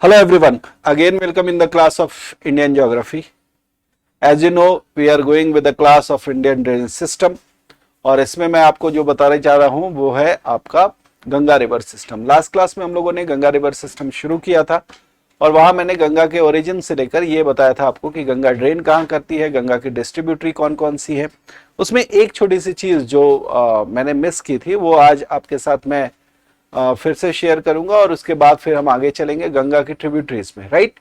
Hello everyone, again welcome in the class of Indian Geography. As you know, we are going with the class of Indian Drainage System और इसमें मैं आपको जो बताने जा रहा हूं वो है आपका Ganga river system. Last class में हम लोगों ने गंगा रिवर सिस्टम शुरू किया था और वहां मैंने गंगा के ओरिजिन से लेकर ये बताया था आपको कि गंगा ड्रेन कहाँ करती है, गंगा की डिस्ट्रीब्यूटरी कौन कौन सी है। उसमें एक छोटी सी चीज जो मैंने मिस की थी वो आज आपके साथ मैं फिर से शेयर करूंगा और उसके बाद फिर हम आगे चलेंगे गंगा की ट्रिब्यूटरीज में, right.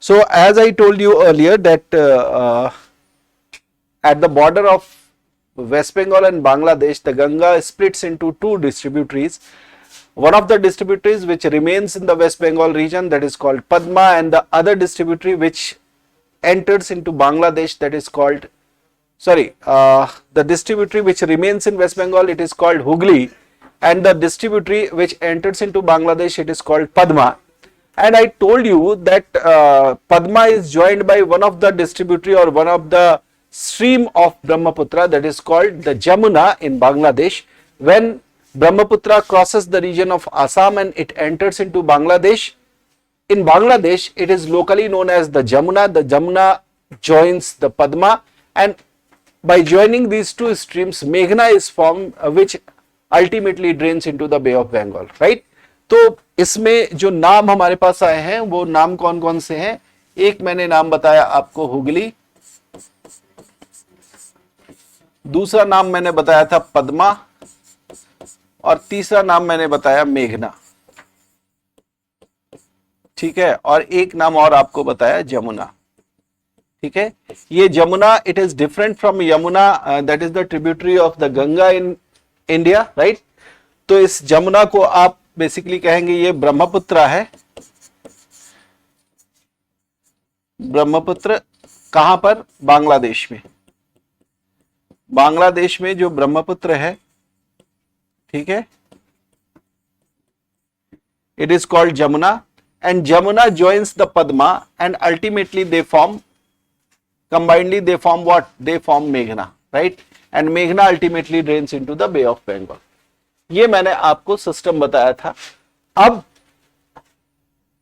So as I told you earlier that at the border of West Bengal and Bangladesh, the Ganga splits into two distributaries. One of the distributaries which remains in the West Bengal region, that is called Padma, and the other distributary which enters into Bangladesh, that is called, the distributary which remains in West Bengal, it is called Hooghly, and the distributary which enters into Bangladesh, it is called Padma. And I told you that Padma is joined by one of the distributary or one of the stream of Brahmaputra, that is called the Jamuna in Bangladesh. When Brahmaputra crosses the region of Assam and it enters into Bangladesh, in Bangladesh it is locally known as the Jamuna. The Jamuna joins the Padma, and by joining these two streams, Meghna is formed, which ultimately drains into the Bay of Bengal, right? तो इसमें जो नाम हमारे पास आए हैं वो नाम कौन कौन से हैं? एक मैंने नाम बताया आपको हुगली, दूसरा नाम मैंने बताया था पद्मा और तीसरा नाम मैंने बताया मेघना, ठीक है। और एक नाम और आपको बताया जमुना, ठीक है। ये Jamuna it is different from Yamuna, that is the tributary of the Ganga in India, right. तो इस जमुना को आप बेसिकली कहेंगे ये ब्रह्मपुत्र है। ब्रह्मपुत्र कहां पर? बांग्लादेश में। बांग्लादेश में जो ब्रह्मपुत्र है, ठीक है, it is called Jamuna, and Jamuna joins the Padma and ultimately they form, combinedly they form what? They form मेघना, राइट। एंड मेघना ultimately drains into the bay of Bengal. ये मैंने आपको सिस्टम बताया था। अब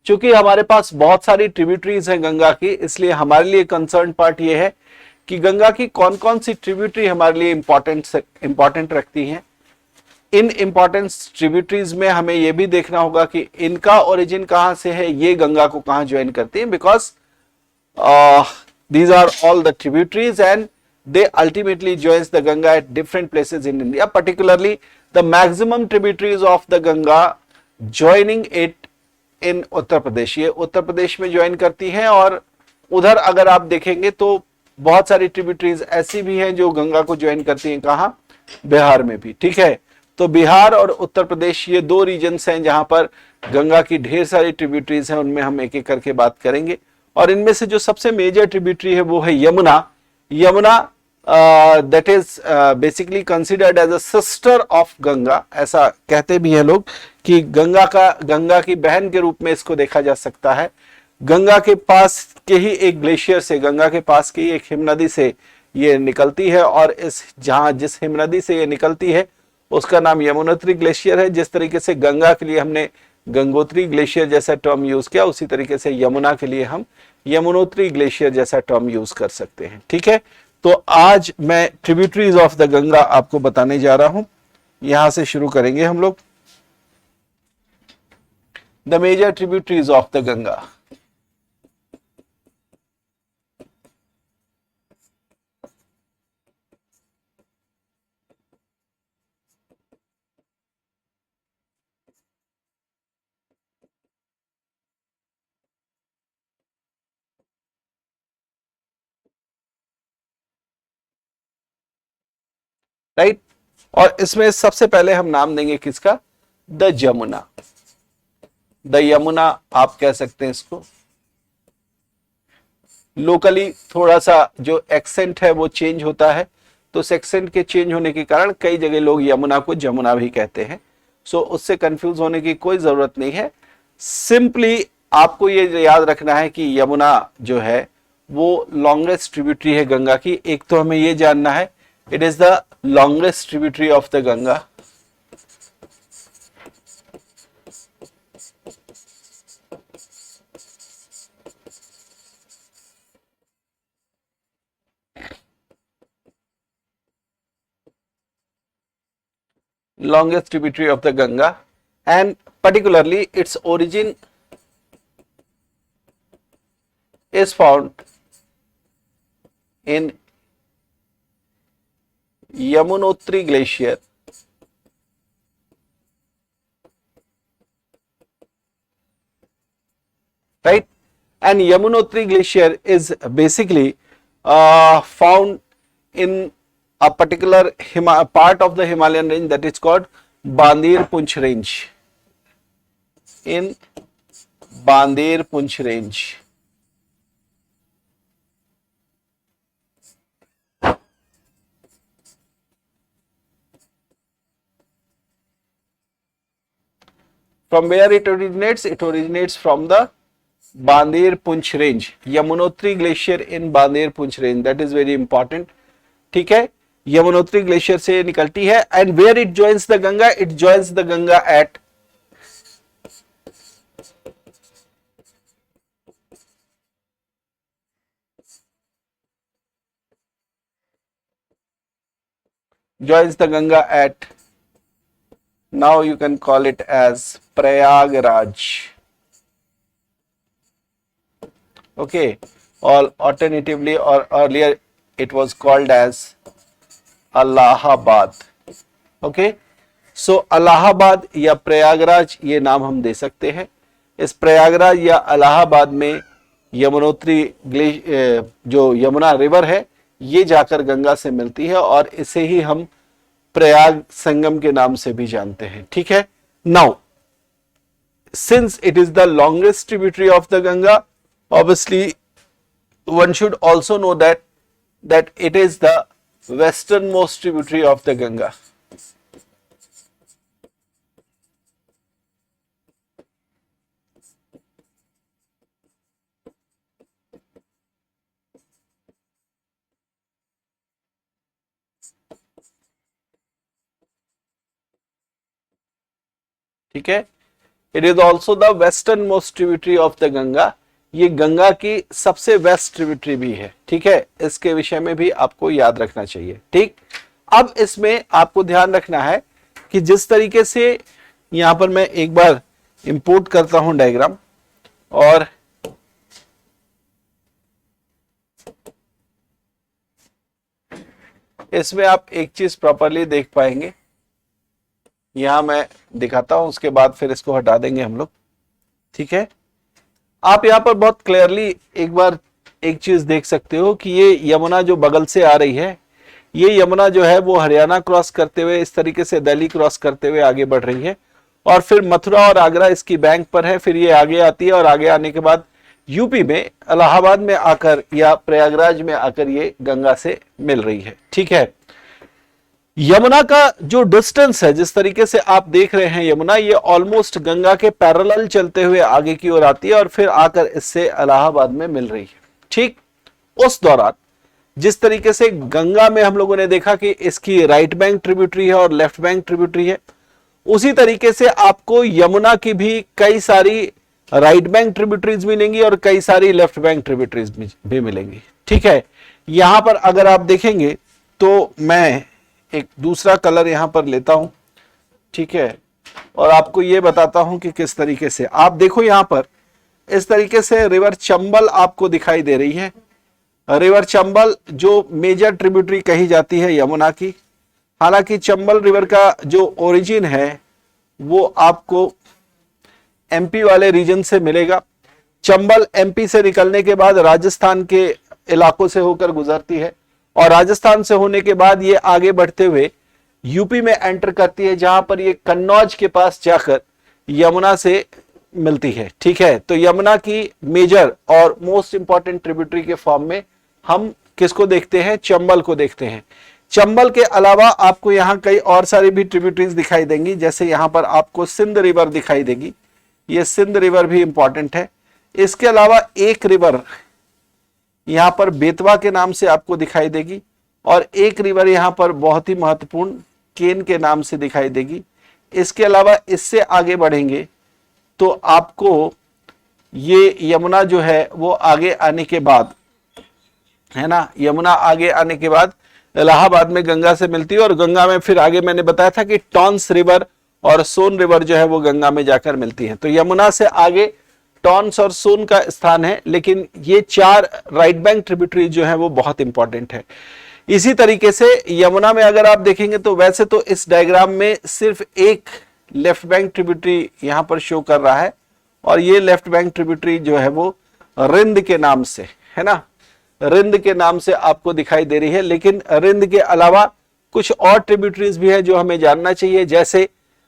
चूंकि हमारे पास बहुत सारी ट्रिब्यूटरीज हैं गंगा की, इसलिए हमारे लिए कंसर्न पार्ट ये है कि गंगा की कौन कौन सी ट्रिब्यूटरी हमारे लिए इंपॉर्टेंट रखती हैं। इन इंपॉर्टेंस ट्रिब्यूटरीज में हमें यह भी देखना होगा कि इनका ओरिजिन कहां से है, ये गंगा को कहां ज्वाइन करती हैं, because these are all the tributaries and they ultimately joins the Ganga at different places in India, particularly the maximum tributaries of the Ganga joining it in Uttar Pradesh. ये उत्तर प्रदेश में ज्वाइन करती हैं और उधर अगर आप देखेंगे तो बहुत सारी ट्रिब्यूटरीज ऐसी भी हैं जो गंगा को ज्वाइन करती हैं, कहाँ? बिहार में भी, ठीक है। तो बिहार और उत्तर प्रदेश ये दो रीजन्स हैं जहां पर गंगा की ढेर सारी ट्रिब्यूटरीज हैं, उनमें हम एक एक करके बात करेंगे। और इनमें से जो सबसे मेजर ट्रिब्यूटरी है वो है Yamuna. Yamuna that is basically considered as a sister of Ganga, ऐसा कहते भी हैं लोग कि गंगा की बहन के रूप में इसको देखा जा सकता है। गंगा के पास के ही एक ग्लेशियर से, गंगा के पास की एक हिमनदी से ये निकलती है और जिस हिमनदी से ये निकलती है उसका नाम यमुनोत्री ग्लेशियर है। जिस तरीके से गंगा के लिए हमने गंगोत्री ग्लेशियर जैसा टर्म यूज किया, उसी तरीके से यमुना के लिए हम यमुनोत्री ग्लेशियर जैसा टर्म यूज कर सकते हैं, ठीक है। तो आज मैं ट्रिब्यूटरीज ऑफ द गंगा आपको बताने जा रहा हूं। यहां से शुरू करेंगे हम लोग। The major tributaries of the Ganga. Right, और इसमें सबसे पहले हम नाम देंगे किसका? द जमुना। द यमुना आप कह सकते हैं इसको। लोकली थोड़ा सा जो एक्सेंट है वो चेंज होता है, तो उस एक्सेंट के चेंज होने के कारण कई जगह लोग यमुना को जमुना भी कहते हैं। सो उससे कंफ्यूज होने की कोई जरूरत नहीं है। सिंपली आपको ये याद रखना है कि यमुना जो है वो लॉन्गेस्ट ट्रिब्यूटरी है गंगा की। एक तो हमें ये जानना है, it is the longest tributary of the Ganga, longest tributary of the Ganga, and particularly its origin is found in Yamunotri glacier, right? And Yamunotri glacier is basically found in a particular part of the Himalayan range that is called Bandir Punch range. In Bandir Punch range. From where it originates? It originates from the Bandir Punch range. Yamunotri glacier in Bandir Punch range. That is very important. ठीक है, Yamunotri glacier से निकलती है. And where it joins the Ganga? It joins the Ganga at now you can call it as Prayagraj. Okay, or alternatively or earlier it was called as Allahabad. Okay, so Allahabad या प्रयागराज ये नाम हम दे सकते हैं. इस प्रयागराज या इलाहाबाद में यमुनोत्री जो यमुना रिवर है ये जाकर गंगा से मिलती है और इसे ही हम प्रयाग संगम के नाम से भी जानते हैं. ठीक है. Now since it is the longest tributary of the Ganga, obviously one should also know that it is the westernmost tributary of the Ganga. ठीक है. It is also the western most tributary of the Ganga. ये गंगा की सबसे waste tributary भी है. ठीक है, इसके विषय में भी आपको याद रखना चाहिए. ठीक, अब इसमें आपको ध्यान रखना है कि जिस तरीके से यहां पर मैं एक बार इंपोर्ट करता हूं डायग्राम, और इसमें आप एक चीज प्रॉपरली देख पाएंगे. यहां मैं दिखाता हूं, उसके बाद फिर इसको हटा देंगे हम लोग. ठीक है, आप यहां पर बहुत क्लियरली एक बार एक चीज देख सकते हो कि ये यमुना जो बगल से आ रही है, ये यमुना जो है वो हरियाणा क्रॉस करते हुए इस तरीके से दिल्ली क्रॉस करते हुए आगे बढ़ रही है, और फिर मथुरा और आगरा इसकी बैंक पर है. फिर ये आगे आती है और आगे आने के बाद यूपी में इलाहाबाद में आकर या प्रयागराज में आकर ये गंगा से मिल रही है. ठीक है, यमुना का जो डिस्टेंस है, जिस तरीके से आप देख रहे हैं यमुना, ये ऑलमोस्ट गंगा के पैरेलल चलते हुए आगे की ओर आती है और फिर आकर इससे इलाहाबाद में मिल रही है. ठीक, उस दौरान जिस तरीके से गंगा में हम लोगों ने देखा कि इसकी राइट बैंक ट्रिब्यूटरी है और लेफ्ट बैंक ट्रिब्यूटरी है, उसी तरीके से आपको यमुना की भी कई सारी राइट बैंक ट्रिब्यूटरीज मिलेंगी और कई सारी लेफ्ट बैंक ट्रिब्यूटरीज भी मिलेंगी. ठीक है, यहां पर अगर आप देखेंगे तो मैं एक दूसरा कलर यहां पर लेता हूं. ठीक है, और आपको यह बताता हूं कि किस तरीके से आप देखो. यहां पर इस तरीके से रिवर चंबल आपको दिखाई दे रही है. रिवर चंबल जो मेजर ट्रिब्यूटरी कही जाती है यमुना की. हालांकि चंबल रिवर का जो ओरिजिन है वो आपको एमपी वाले रीजन से मिलेगा. चंबल एमपी से निकलने के बाद राजस्थान के इलाकों से होकर गुजरती है, और राजस्थान से होने के बाद ये आगे बढ़ते हुए यूपी में एंटर करती है, जहां पर ये कन्नौज के पास जाकर यमुना से मिलती है. ठीक है, तो यमुना की मेजर और मोस्ट इंपॉर्टेंट ट्रिब्यूटरी के फॉर्म में हम किसको देखते हैं? चंबल को देखते हैं. चंबल के अलावा आपको यहां कई और सारी भी ट्रिब्यूटरीज दिखाई देंगी. जैसे यहां पर आपको सिंध रिवर दिखाई देगी. ये सिंध रिवर भी इंपॉर्टेंट है. इसके अलावा एक रिवर यहां पर बेतवा के नाम से आपको दिखाई देगी, और एक रिवर यहां पर बहुत ही महत्वपूर्ण केन के नाम से दिखाई देगी. इसके अलावा इससे आगे बढ़ेंगे तो आपको ये यमुना जो है वो आगे आने के बाद, है ना, यमुना आगे आने के बाद इलाहाबाद में गंगा से मिलती है, और गंगा में फिर आगे मैंने बताया था कि टॉन्स रिवर और सोन रिवर जो है वो गंगा में जाकर मिलती है। तो यमुना से आगे टॉन्स और सोन का स्थान है, लेकिन ये 4 राइट बैंक ट्रिब्यूटरीज जो है वो बहुत इंपॉर्टेंट है। इसी तरीके से यमुना में अगर आप देखेंगे तो वैसे तो इस डायग्राम में सिर्फ एक लेफ्ट बैंक ट्रिब्यूटरी यहां पर शो कर रहा है, और ये लेफ्ट बैंक ट्रिब्यूटरी जो है वो रिंद के नाम से है ना, रिंद के नाम से आपको दिखाई दे रही है। लेकिन रिंद के अलावा कुछ और ट्रिब्यूटरीज भी है जो हमें जानना चाहिए, जैसे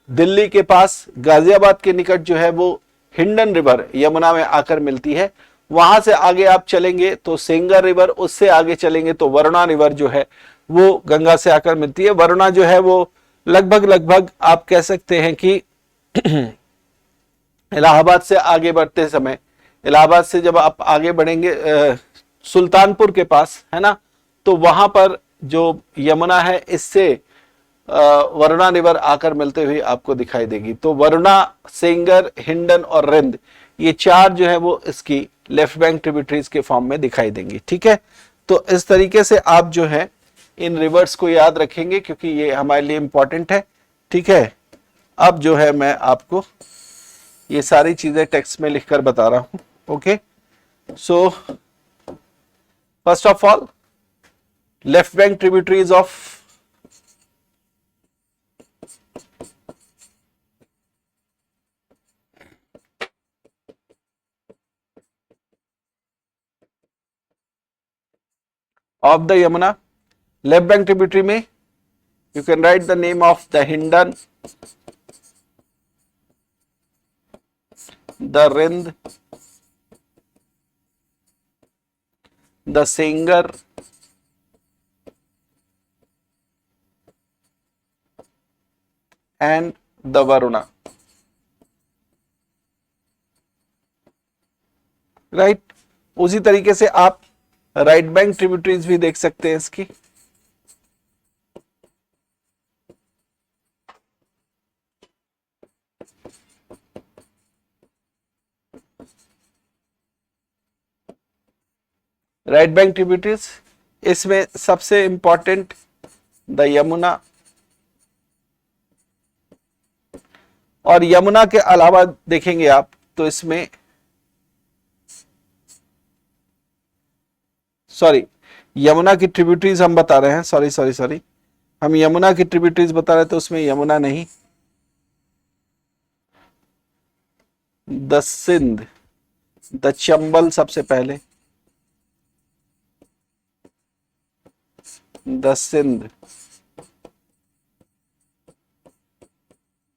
दिल्ली के पास गाजियाबाद के निकट जो है वो हिंडन रिवर यमुना में आकर मिलती है। वहां से आगे आप चलेंगे तो सेंगर रिवर, उससे आगे चलेंगे तो वरुणा रिवर जो है वो गंगा से आकर मिलती है। वरुणा जो है वो लगभग आप कह सकते हैं कि इलाहाबाद से आगे बढ़ते समय, इलाहाबाद से जब आप आगे बढ़ेंगे सुल्तानपुर के पास है ना, तो वहां पर जो यमुना है इससे वरुणा रिवर आकर मिलते हुए आपको दिखाई देगी। तो वरुणा, सेंगर, हिंडन और रिंद, ये 4 जो है वो इसकी लेफ्ट बैंक ट्रिब्यूटरीज के फॉर्म में दिखाई देंगी। ठीक है, तो इस तरीके से आप जो है इन रिवर्स को याद रखेंगे, क्योंकि ये हमारे लिए इंपॉर्टेंट है। ठीक है, अब जो है मैं आपको ये सारी चीजें टेक्स्ट में लिखकर बता रहा हूं। Okay, so first of all, left bank tributaries of the Yamuna, left bank tributary में you can write the name of the Hindon, the Rind, the Senger, and the Varuna. Right, उसी तरीके से आप राइट बैंक ट्रिब्यूटरीज भी देख सकते हैं इसकी। राइट बैंक ट्रिब्यूटरीज, इसमें सबसे इंपॉर्टेंट द यमुना, और यमुना के अलावा देखेंगे आप तो इसमें यमुना की ट्रिब्यूटरीज हम बता रहे हैं, सॉरी हम यमुना की ट्रिब्यूटरीज बता रहे थे, उसमें यमुना नहीं, द सिंध, द चंबल सबसे पहले, the Sindh,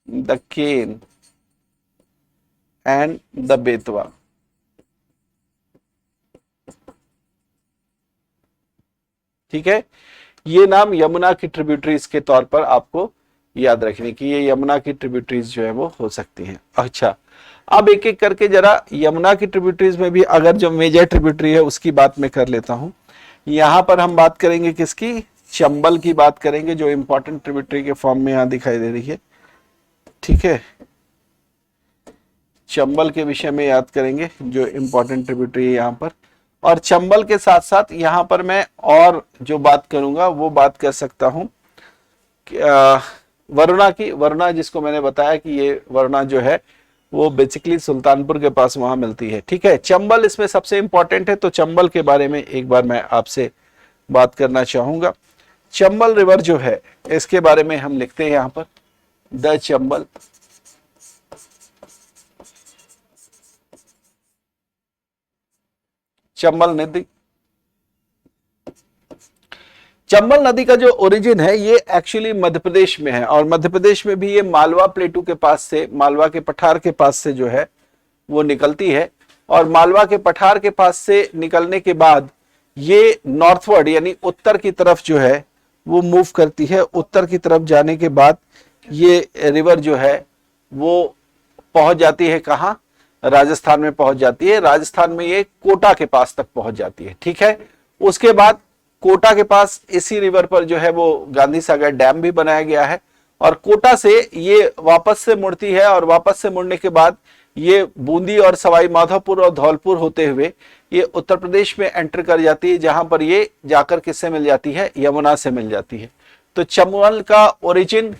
the Ken and the Betwa. ठीक है, ये नाम यमुना की ट्रिब्यूटरीज के तौर पर आपको याद रखने की, ये यमुना की ट्रिब्यूटरीज जो है वो हो सकती हैं। अच्छा, अब एक एक करके जरा यमुना की ट्रिब्यूटरीज में भी अगर जो मेजर ट्रिब्यूटरी है उसकी बात मैं कर लेता हूं। यहां पर हम बात करेंगे किसकी, चंबल की बात करेंगे, जो इंपॉर्टेंट ट्रिब्यूटरी के फॉर्म में यहां दिखाई दे रही है। ठीक है, चंबल के विषय में याद करेंगे जो इंपॉर्टेंट ट्रिब्यूटरी है यहां पर। और चंबल के साथ साथ यहां पर मैं और जो बात करूंगा वो बात कर सकता हूं वरुणा की। वरुणा जिसको मैंने बताया कि ये वरुणा जो है वो बेसिकली सुल्तानपुर के पास वहां मिलती है। ठीक है, चंबल इसमें सबसे इंपॉर्टेंट है, तो चंबल के बारे में एक बार मैं आपसे बात करना चाहूंगा। चंबल रिवर जो है इसके बारे में हम लिखते हैं यहां पर, द चंबल। चंबल नदी, चंबल नदी का जो ओरिजिन है ये एक्चुअली मध्य प्रदेश में है, और मध्य प्रदेश में भी ये मालवा प्लेटू के पास से, मालवा के पठार के पास से जो है वो निकलती है। और मालवा के पठार के पास से निकलने के बाद ये नॉर्थवर्ड यानी उत्तर की तरफ जो है वो मूव करती है। उत्तर की तरफ जाने के बाद ये रिवर जो है वो पहुंच जाती है कहाँ, राजस्थान में पहुंच जाती है। राजस्थान में ये कोटा के पास तक पहुंच जाती है। ठीक है, उसके बाद कोटा के पास इसी रिवर पर जो है वो गांधी सागर डैम भी बनाया गया है, और कोटा से ये वापस से मुड़ती है, और वापस से मुड़ने के बाद ये बूंदी और सवाई माधोपुर और धौलपुर होते हुए ये उत्तर प्रदेश में एंटर कर जाती है, जहां पर ये जाकर किससे मिल जाती है, यमुना से मिल जाती है। तो चंबल का ओरिजिन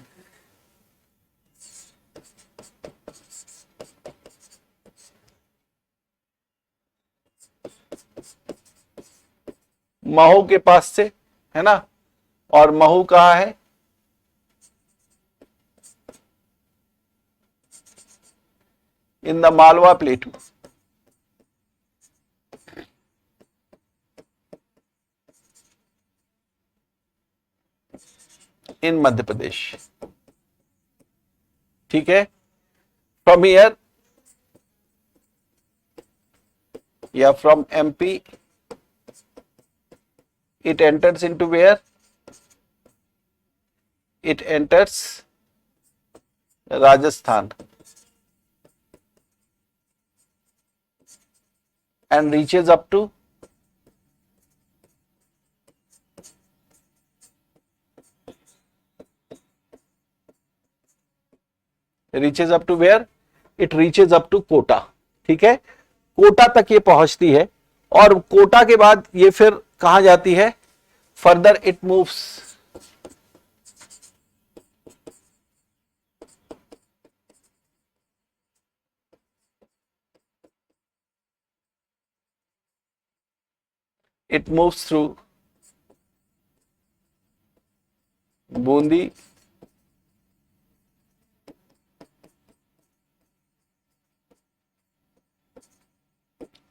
महू के पास से है ना, और महू कहाँ है, इन द मालवा प्लेटू, इन मध्य प्रदेश। ठीक है, फ्रॉम हियर या from MP it enters into where, it enters Rajasthan and reaches up to where, it reaches up to Kota. ठीक है, कोटा तक ये पहुंचती है और कोटा के बाद ये फिर कहां जाती है, further it moves through Bundi,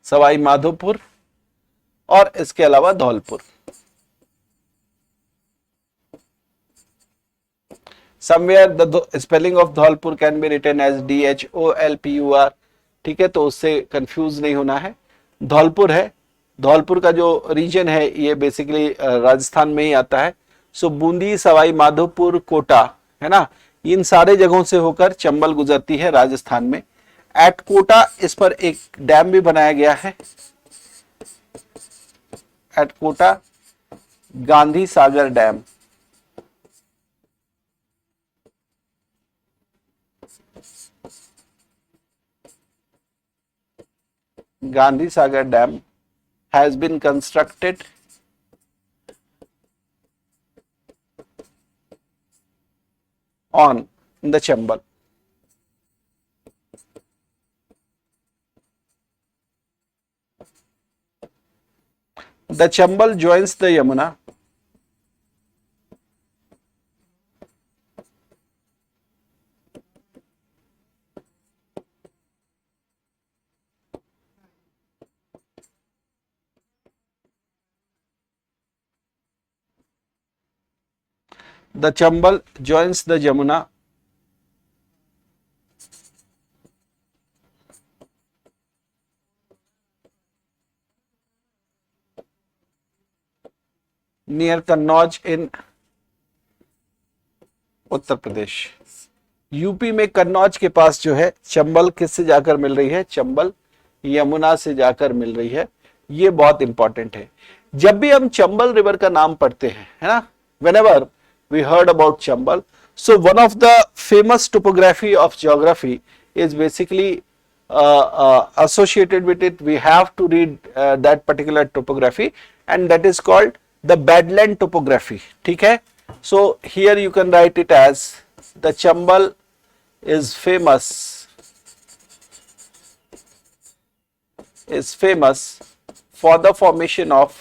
Sawai Madhopur और इसके अलावा Dholpur. Somewhere the spelling of Dholpur can be written as DHOLPUR। ठीक है, तो उससे कंफ्यूज नहीं होना है, धौलपुर है। धौलपुर का जो रीजन है ये बेसिकली राजस्थान में ही आता है। सो बूंदी, सवाई माधोपुर, कोटा, है ना, इन सारे जगहों से होकर चंबल गुजरती है राजस्थान में। एट कोटा इस पर एक डैम भी बनाया गया है, eight Kota Gandhi Sagar dam. Gandhi Sagar Dam has been constructed on the Chambal. The Chambal joins the Yamuna The Chambal joins the Jamuna near Kannauj in Uttar Pradesh. UP में कन्नौज के पास जो है चंबल किससे जाकर मिल रही है, चंबल यमुना से जाकर मिल रही है। ये बहुत इंपॉर्टेंट है। जब भी हम चंबल रिवर का नाम पढ़ते हैं, है ना, whenever we heard about Chambal, so one of the famous topography of geography is basically associated with it. We have to read that particular topography, and that is called the Badland topography. ठीक है, so here you can write it as the Chambal is famous for the formation of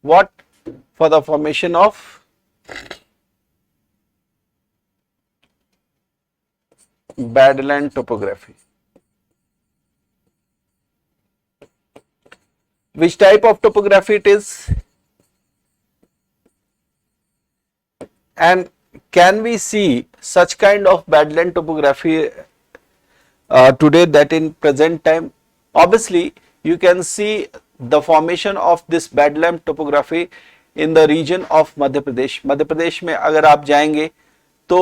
what? For the formation of Badland topography. Which type of topography it is? And can we see such kind of Badland topography today, that in present time? Obviously, you can see the formation of this Badland topography in the region of Madhya Pradesh. Madhya Pradesh में अगर आप जाएंगे तो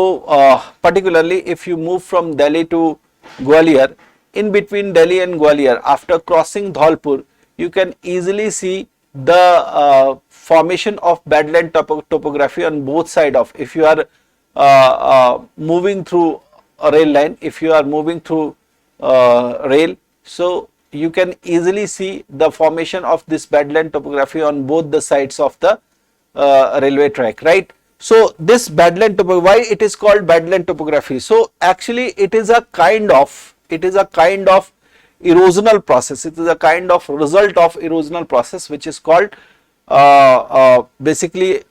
particularly if you move from Delhi to Gwalior, in between Delhi and Gwalior, after crossing Dholpur, you can easily see the formation of badland topography on both side of, if you are moving through a rail line, if you are moving through rail, so you can easily see the formation of this badland topography on both the sides of the railway track, right? So this badland topography, why it is called badland topography? So actually it is a kind of erosional process. It is a kind of result of erosional process which is called basically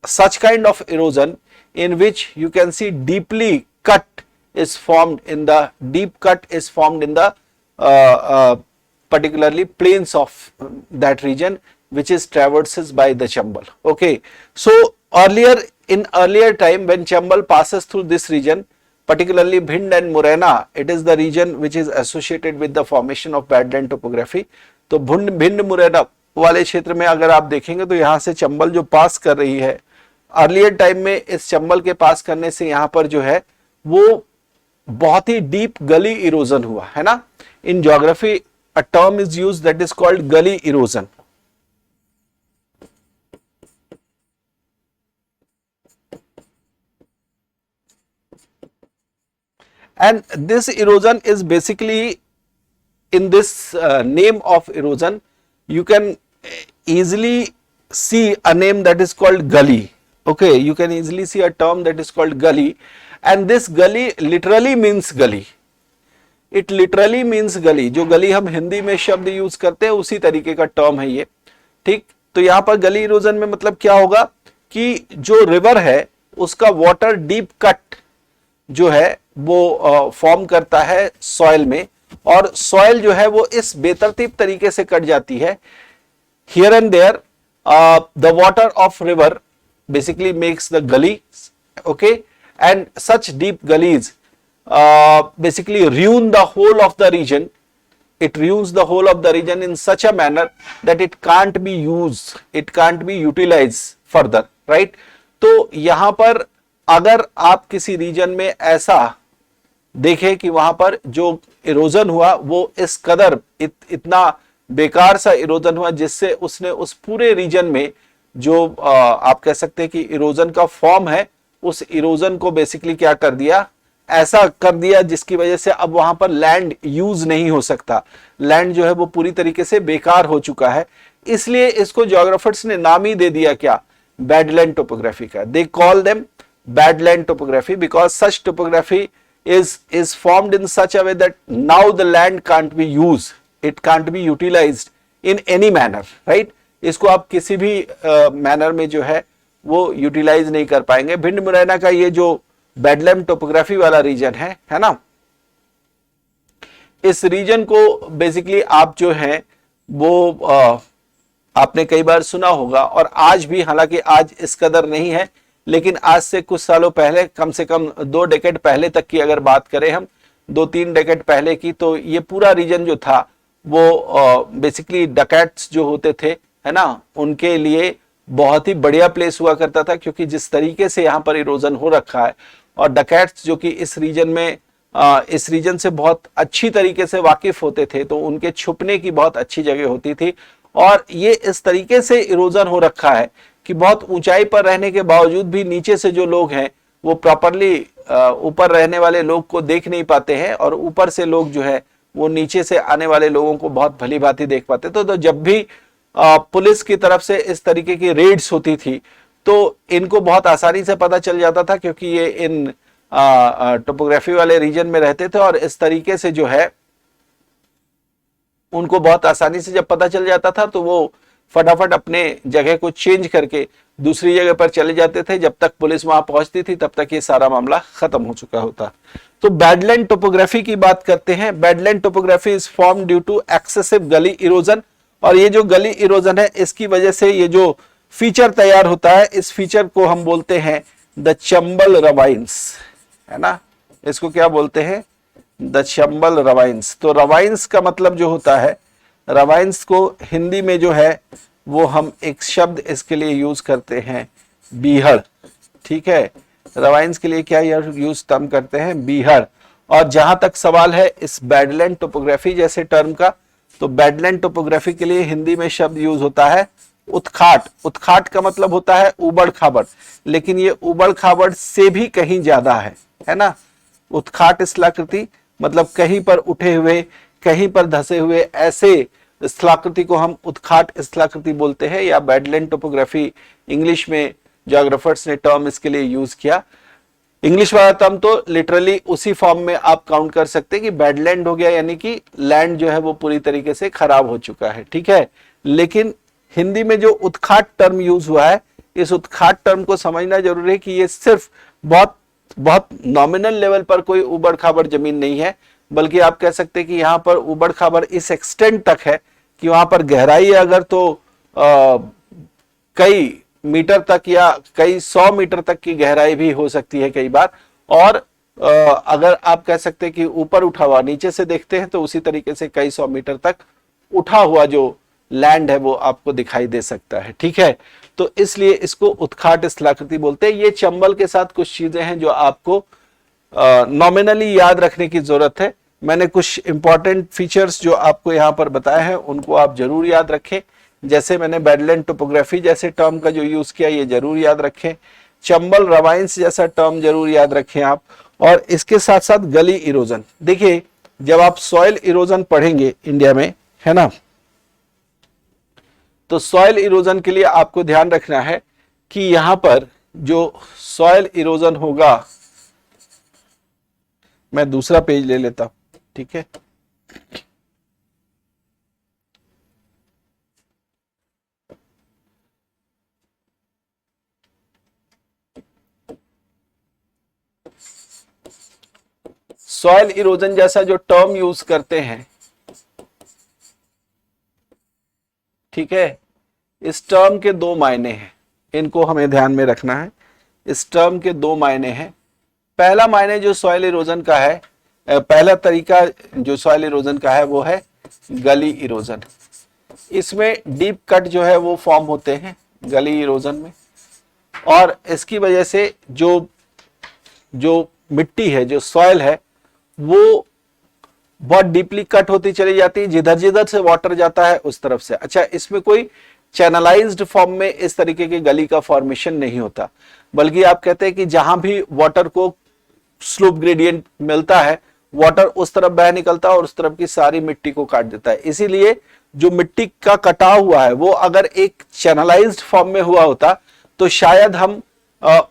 such kind of erosion in which you can see deeply cut is formed in the particularly plains of that region which is traverses by the Chambal. Okay, so in earlier time when Chambal passes through this region, particularly Bhind and Morena, it is the region which is associated with the formation of badland topography. तो भिंड मुरैना वाले क्षेत्र में अगर आप देखेंगे तो यहाँ से चंबल जो पास कर रही है, अर्लियर टाइम में इस चंबल के पास करने से यहाँ पर जो है वो बहुत ही डीप गली इरोजन हुआ है ना. In geography a term is use that is called गली erosion. And this erosion is basically, in this name of erosion, you can easily see a name that is called gully. Okay, you can easily see a term that is called gully, and this gully literally means gully. It literally means gully. जो गली हम हिंदी में शब्द use करते हैं उसी तरीके का टर्म है ये. ठीक, तो यहाँ पर गली इरोजन में मतलब क्या होगा कि जो रिवर है उसका वाटर डीप कट जो है वो फॉर्म करता है सॉइल में, और सॉइल जो है वो इस बेतरतीब तरीके से कट जाती है. Here and there the water of river basically makes the gully. Okay, and such deep gullies basically ruin the whole of the region. It ruins the whole of the region in such a manner that it can't be used, it can't be utilized further, right? तो यहाँ पर अगर आप किसी reason में ऐसा देखें कि वहां पर जो इरोजन हुआ वो इस कदर इतना बेकार सा इरोजन हुआ जिससे उसने उस पूरे रीजन में जो आप कह सकते हैं कि इरोजन का फॉर्म है उस इरोजन को बेसिकली क्या कर दिया, ऐसा कर दिया जिसकी वजह से अब वहां पर लैंड यूज नहीं हो सकता. लैंड जो है वो पूरी तरीके से बेकार हो चुका है. इसलिए इसको ज्योग्राफर्स ने नाम ही दे दिया क्या, बैडलैंड टोपोग्राफी का. They call them badland topography because such topography is formed in such a way that now the land can't be used, it can't be utilized in any manner, right? इसको आप किसी भी manner में जो है वो utilise नहीं कर पाएंगे. भिंड मुरैना का ये जो बैडलैंड टोपोग्राफी वाला रीजन है ना, इस रीजन को बेसिकली आप जो है वो आपने कई बार सुना होगा, और आज भी, हालांकि आज इस कदर नहीं है, लेकिन आज से कुछ सालों पहले, कम से कम 2 डेकेड पहले तक की अगर बात करें हम, 2-3 डेकेड पहले की, तो ये पूरा रीजन जो था वो बेसिकली डकैट्स जो होते थे है ना, उनके लिए बहुत ही बढ़िया प्लेस हुआ करता था. क्योंकि जिस तरीके से यहाँ पर इरोजन हो रखा है, और डकैट्स जो कि इस रीजन में इस रीजन से बहुत अच्छी तरीके से वाकिफ होते थे, तो उनके छुपने की बहुत अच्छी जगह होती थी. और ये इस तरीके से इरोजन हो रखा है कि बहुत ऊंचाई पर रहने के बावजूद भी नीचे से जो लोग हैं वो प्रॉपरली ऊपर रहने वाले लोग को देख नहीं पाते हैं, और ऊपर से लोग जो है वो नीचे से आने वाले लोगों को बहुत भली भांति देख पाते. तो जब भी पुलिस की तरफ से इस तरीके की रेड्स होती थी तो इनको बहुत आसानी से पता चल जाता था, क्योंकि ये इन टोपोग्राफी वाले रीजन में रहते थे, और इस तरीके से जो है उनको बहुत आसानी से जब पता चल जाता था तो वो फटाफट अपने जगह को चेंज करके दूसरी जगह पर चले जाते थे. जब तक पुलिस वहां पहुंचती थी तब तक ये सारा मामला खत्म हो चुका होता. तो बैडलैंड टोपोग्राफी की बात करते हैं. Badland topography is form due to excessive gully erosion, और ये जो गली इरोजन है इसकी वजह से ये जो फीचर तैयार होता है, इस फीचर को हम बोलते हैं द चंबल रवाइंस, है ना. इसको क्या बोलते हैं, द चंबल रवाइंस. तो रवाइंस का मतलब जो होता है, रवाइंस को हिंदी में जो है वो हम एक शब्द इसके लिए यूज करते हैं, बीहड़. ठीक है, रवाइंस के लिए क्या यूज टर्म करते हैं, बीहड़. और जहां तक सवाल है इस बैडलैंड टोपोग्राफी जैसे टर्म का, तो बेडलैंड टोपोग्राफी के लिए हिंदी में शब्द यूज होता है उत्खाट। उत्खाट का मतलब होता है उबड़ खाबड़, लेकिन ये उबड़ खाबड़ से भी कहीं ज्यादा है ना। उत्खाट स्थलाकृति मतलब कहीं पर उठे हुए, कहीं पर धसे हुए, ऐसे स्थलाकृति को हम उत्खाट स्थलाकृति बोलते हैं, या बेडलैंड टोपोग्राफी इंग्लिश में ज्योग्राफर्स ने टर्म इसके लिए यूज किया। इंग्लिश वाला टर्म तो लिटरली उसी फॉर्म में आप काउंट कर सकते हैं कि बेडलैंड हो गया, यानी कि लैंड जो है वो पूरी तरीके से खराब हो चुका है, ठीक है। लेकिन हिंदी में जो उत्खाट टर्म यूज हुआ है, इस उत्खाट टर्म को समझना जरूरी है कि ये सिर्फ बहुत बहुत नॉमिनल लेवल पर कोई उबड़ खाबड़ जमीन नहीं है, बल्कि आप कह सकते हैं कि यहां पर उबड़ खाबड़ इस एक्सटेंट तक है कि वहां पर गहराई अगर तो कई मीटर तक या कई 100 मीटर तक की गहराई भी हो सकती है कई बार। और अगर आप कह सकते हैं कि ऊपर उठा हुआ, नीचे से देखते हैं तो उसी तरीके से कई 100 मीटर तक उठा हुआ जो लैंड है वो आपको दिखाई दे सकता है, ठीक है। तो इसलिए इसको उत्खाट स्थलाकृति बोलते हैं। ये चंबल के साथ कुछ चीजें हैं जो आपको नॉमिनली याद रखने की जरूरत है। मैंने कुछ इंपॉर्टेंट फीचर्स जो आपको यहां पर बताए हैं उनको आप जरूर याद रखें। जैसे मैंने बेडलैंड टोपोग्राफी जैसे टर्म का जो यूज किया ये जरूर याद रखें। चंबल रवाइंस जैसा टर्म जरूर याद रखें आप। और इसके साथ साथ गली इरोजन, देखिए जब आप सॉइल इरोजन पढ़ेंगे इंडिया में, है ना, तो सॉइल इरोजन के लिए आपको ध्यान रखना है कि यहां पर जो सॉइल इरोजन होगा, मैं दूसरा पेज ले लेता हूं, ठीक है। सॉइल इरोजन जैसा जो टर्म यूज करते हैं, ठीक है, इस टर्म के दो मायने हैं, इनको हमें ध्यान में रखना है। इस टर्म के दो मायने हैं। पहला मायने जो सॉइल इरोजन का है, पहला तरीका जो सॉइल इरोजन का है वो है गली इरोजन। इसमें डीप कट जो है वो फॉर्म होते हैं गली इरोजन में, और इसकी वजह से जो जो मिट्टी है, जो सॉइल है, वो बहुत डीपली कट होती चली जाती है, जिधर जिधर से वाटर जाता है उस तरफ से। अच्छा, इसमें कोई चैनलाइज्ड फॉर्म में इस तरीके की गली का फॉर्मेशन नहीं होता, बल्कि आप कहते हैं कि जहां भी वाटर को स्लोप ग्रेडियंट मिलता है, वाटर उस तरफ बह निकलता है और उस तरफ की सारी मिट्टी को काट देता है। इसीलिए जो मिट्टी का कटाव हुआ है वो अगर एक चैनलाइज्ड फॉर्म में हुआ होता तो शायद हम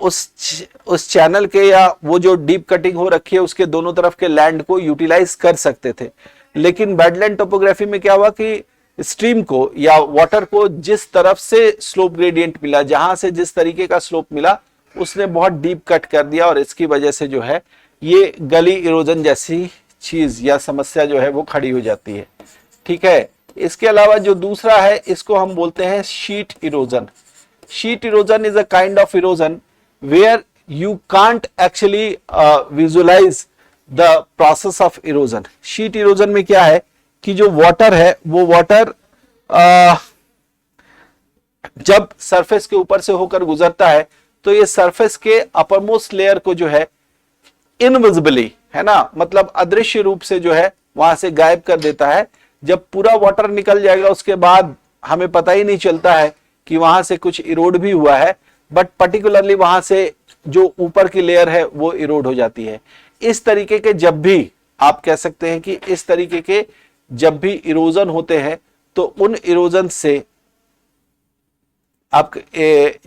उस चैनल के या वो जो डीप कटिंग हो रखी है उसके दोनों तरफ के लैंड को यूटिलाइज कर सकते थे। लेकिन बेडलैंड टोपोग्राफी में क्या हुआ कि स्ट्रीम को या वाटर को जिस तरफ से स्लोप ग्रेडियंट मिला, जहां से जिस तरीके का स्लोप मिला, उसने बहुत डीप कट कर दिया, और इसकी वजह से जो है ये गली इरोजन जैसी चीज या समस्या जो है वो खड़ी हो जाती है, ठीक है। इसके अलावा जो दूसरा है इसको हम बोलते हैं sheet erosion. Sheet erosion is a kind of erosion where you can't actually visualize the process of erosion. Sheet erosion में क्या है कि जो वाटर है वो वाटर जब सरफेस के ऊपर से होकर गुजरता है तो ये सरफेस के अपरमोस्ट लेयर को जो है इनविजिबली, है ना, मतलब अदृश्य रूप से जो है वहां से गायब कर देता है। जब पूरा वाटर निकल जाएगा उसके बाद हमें पता ही नहीं चलता है कि वहां से कुछ इरोड भी हुआ है, बट पर्टिकुलरली वहां से जो ऊपर की लेयर है वो इरोड हो जाती है। इस तरीके के जब भी आप कह सकते हैं कि इस तरीके के जब भी इरोजन होते हैं तो उन इरोजन से आप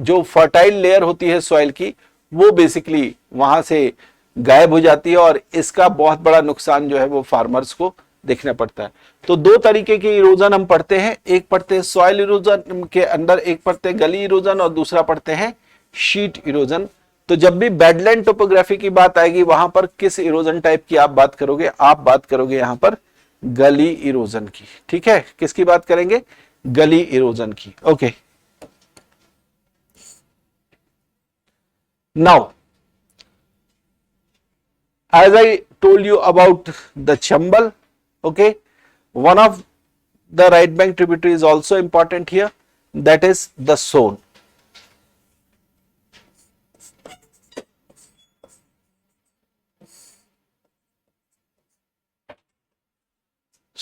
जो फर्टाइल लेयर होती है सॉइल की वो बेसिकली वहां से गायब हो जाती है, और इसका बहुत बड़ा नुकसान जो है वो फार्मर्स को देखना पड़ता है। तो दो तरीके के इरोजन हम पढ़ते हैं, एक पढ़ते हैं सॉइल इरोजन के अंदर, एक पढ़ते हैं गली इरोजन, और दूसरा पढ़ते हैं शीट इरोजन। तो जब भी बेडलैंड टोपोग्राफी की बात आएगी वहां पर किस इरोजन टाइप की आप बात करोगे? आप बात करोगे यहां पर गली इरोजन की, ठीक है। किसकी बात करेंगे? गली इरोजन की। Okay, now as I told you about the Chambal, okay, one of the right bank tributary is also important here, that is the Son.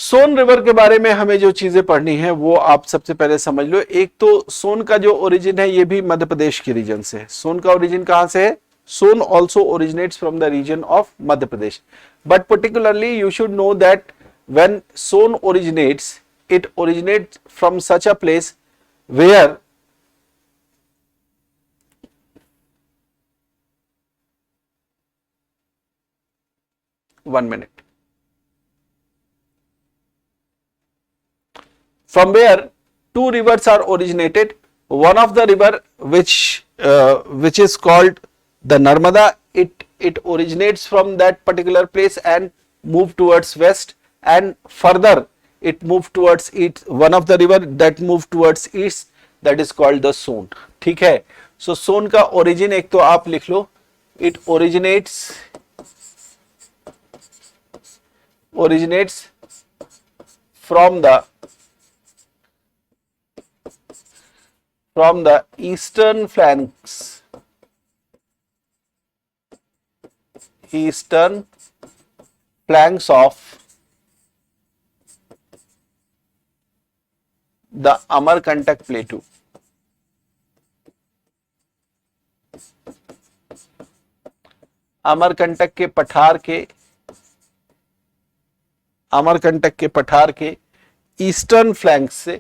Son river के बारे में हमें जो चीजें पढ़नी है वो आप सबसे पहले समझ लो। एक तो सोन का जो ओरिजिन है ये भी मध्य प्रदेश के रीजन से है। सोन का ओरिजिन कहां से है? Son also originates from the region of Madhya Pradesh, but particularly you should know that when Son originates, it originates from such a place where one minute, from where two rivers are originated. One of the river which is called the Narmada, it originates from that particular place and move towards west, and further it moved towards east. One of the river that moved towards east, that is called the Son. ठीक है, so Son का origin एक तो आप लिख लो, it originates from the eastern flanks of the Amarkantak Plateau. Amarkantak के पठार के ईस्टर्न फ्लैंक से,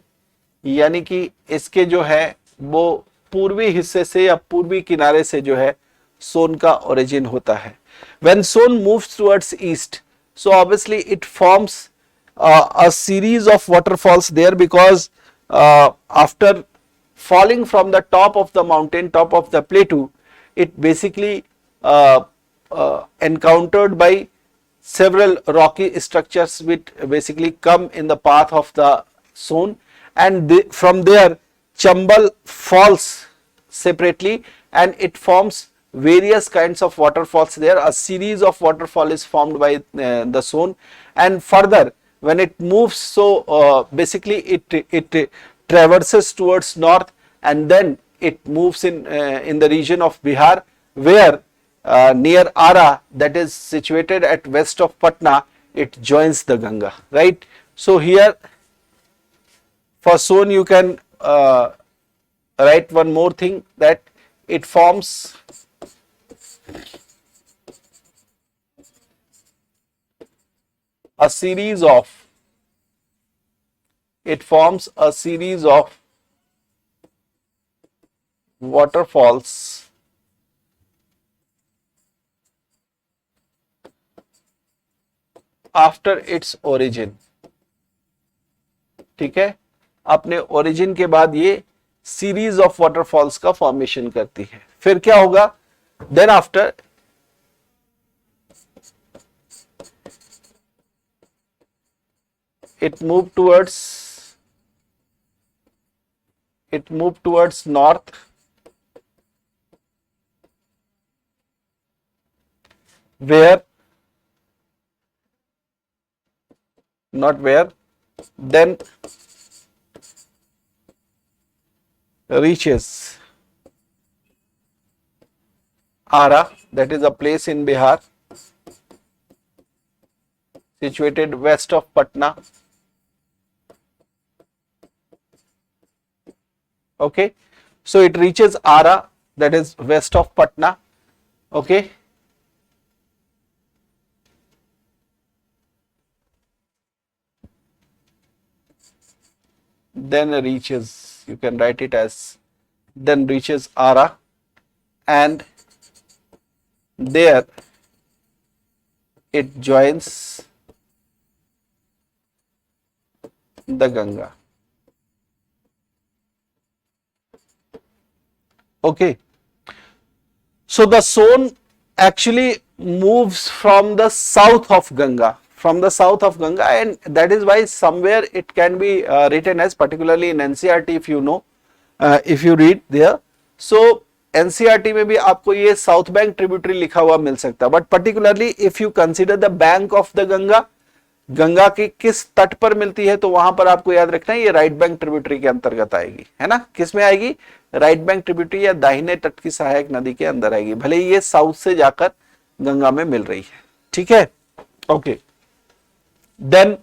यानी कि इसके जो है वो पूर्वी हिस्से से या पूर्वी किनारे से जो है सोन का ओरिजिन होता है. When Son moves towards east, so obviously it forms a series of waterfalls there, because after falling from the top of the mountain, top of the plateau, it basically encountered by several rocky structures which basically come in the path of the Son, and from there Chambal falls separately and it forms various kinds of waterfalls there. A series of waterfall is formed by the Son, and further when it moves, so basically it traverses towards north, and then it moves in the region of Bihar, where near Ara, that is situated at west of Patna, it joins the Ganga, right? So here for Son you can write one more thing, that it forms a series of waterfalls after its origin. ठीक है, अपने origin के बाद ये series of waterfalls का formation करती है. फिर क्या होगा? Then after it moved towards north, then reaches Ara, that is a place in Bihar situated west of Patna. Okay, so it reaches Ara, that is west of Patna. Okay, then reaches, you can write it as, then reaches Ara, and there it joins the Ganga. Okay, so the Son actually moves from the south of Ganga, and that is why somewhere it can be written as, particularly in NCERT, if you know, if you read there, so NCERT में भी आपको ये south bank tributary लिखा हुआ मिल सकता है, but particularly if you consider the bank of the Ganga, Ganga की किस तट पर मिलती है, तो वहां पर आपको याद रखना है ये राइट बैंक ट्रिब्यूटरी के अंतर्गत आएगी, है ना. किस में आएगी? राइट बैंक ट्रिब्यूटरी या दाहिने तट की सहायक नदी के अंदर आएगी, भले ये साउथ से जाकर गंगा में मिल रही है. ठीक है, okay. Then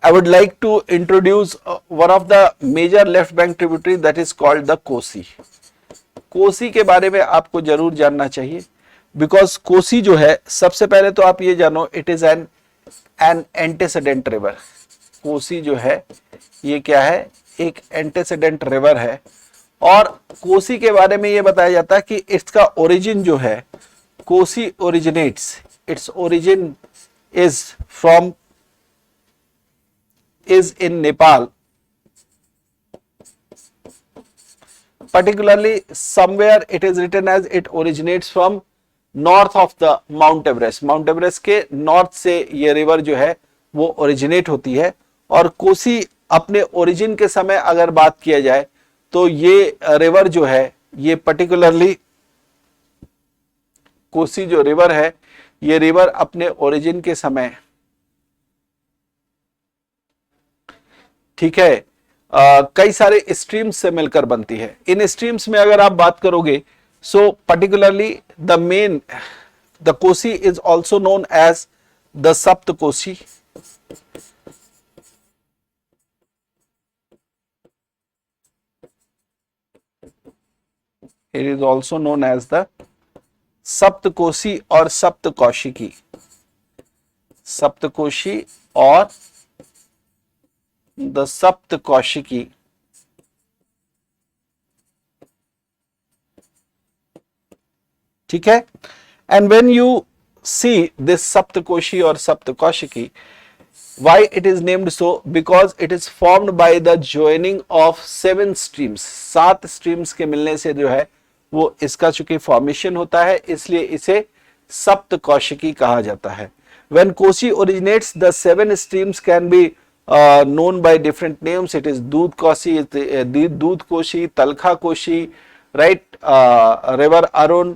I would like to introduce one of the major left bank tributary that is called the Kosi. Kosi के बारे में आपको जरूर जानना चाहिए, बिकॉज कोसी जो है, सबसे पहले तो आप ये जानो it is an antecedent river. Kosi जो है ये क्या है, एक एंटेसेडेंट रिवर है। और कोसी के बारे में ये बताया जाता है कि इसका ओरिजिन जो है, Kosi originates, its origin is from is in Nepal, particularly somewhere it is written as it originates from north of the Mount Everest. Mount Everest के नॉर्थ से ये रिवर जो है वो ओरिजिनेट होती है। और कोसी अपने ओरिजिन के समय अगर बात किया जाए तो ये रिवर जो है, ये पर्टिकुलरली कोसी जो रिवर है, ये रिवर अपने ओरिजिन के समय, ठीक है, कई सारे स्ट्रीम्स से मिलकर बनती है। इन स्ट्रीम्स में अगर आप बात करोगे, so particularly the Kosi is also known as the Sapt Kosi. It is also known as the Saptakoshi और सप्तकौशिकी। सप्तकोशी और द सप्तकौशिकी। ठीक है। And when you see this Saptakoshi और Saptakaushiki, why it is named so? Because it is formed by the joining of 7 streams। 7 streams के मिलने से जो है वो इसका चूंकि फॉर्मेशन होता है, इसलिए इसे सप्तकौशिकी कहा जाता है। When Kosi originates, the 7 streams can be known by different names. It is Doodh Kosi, Doodh Koshi, Talkha Koshi, right? River Arun,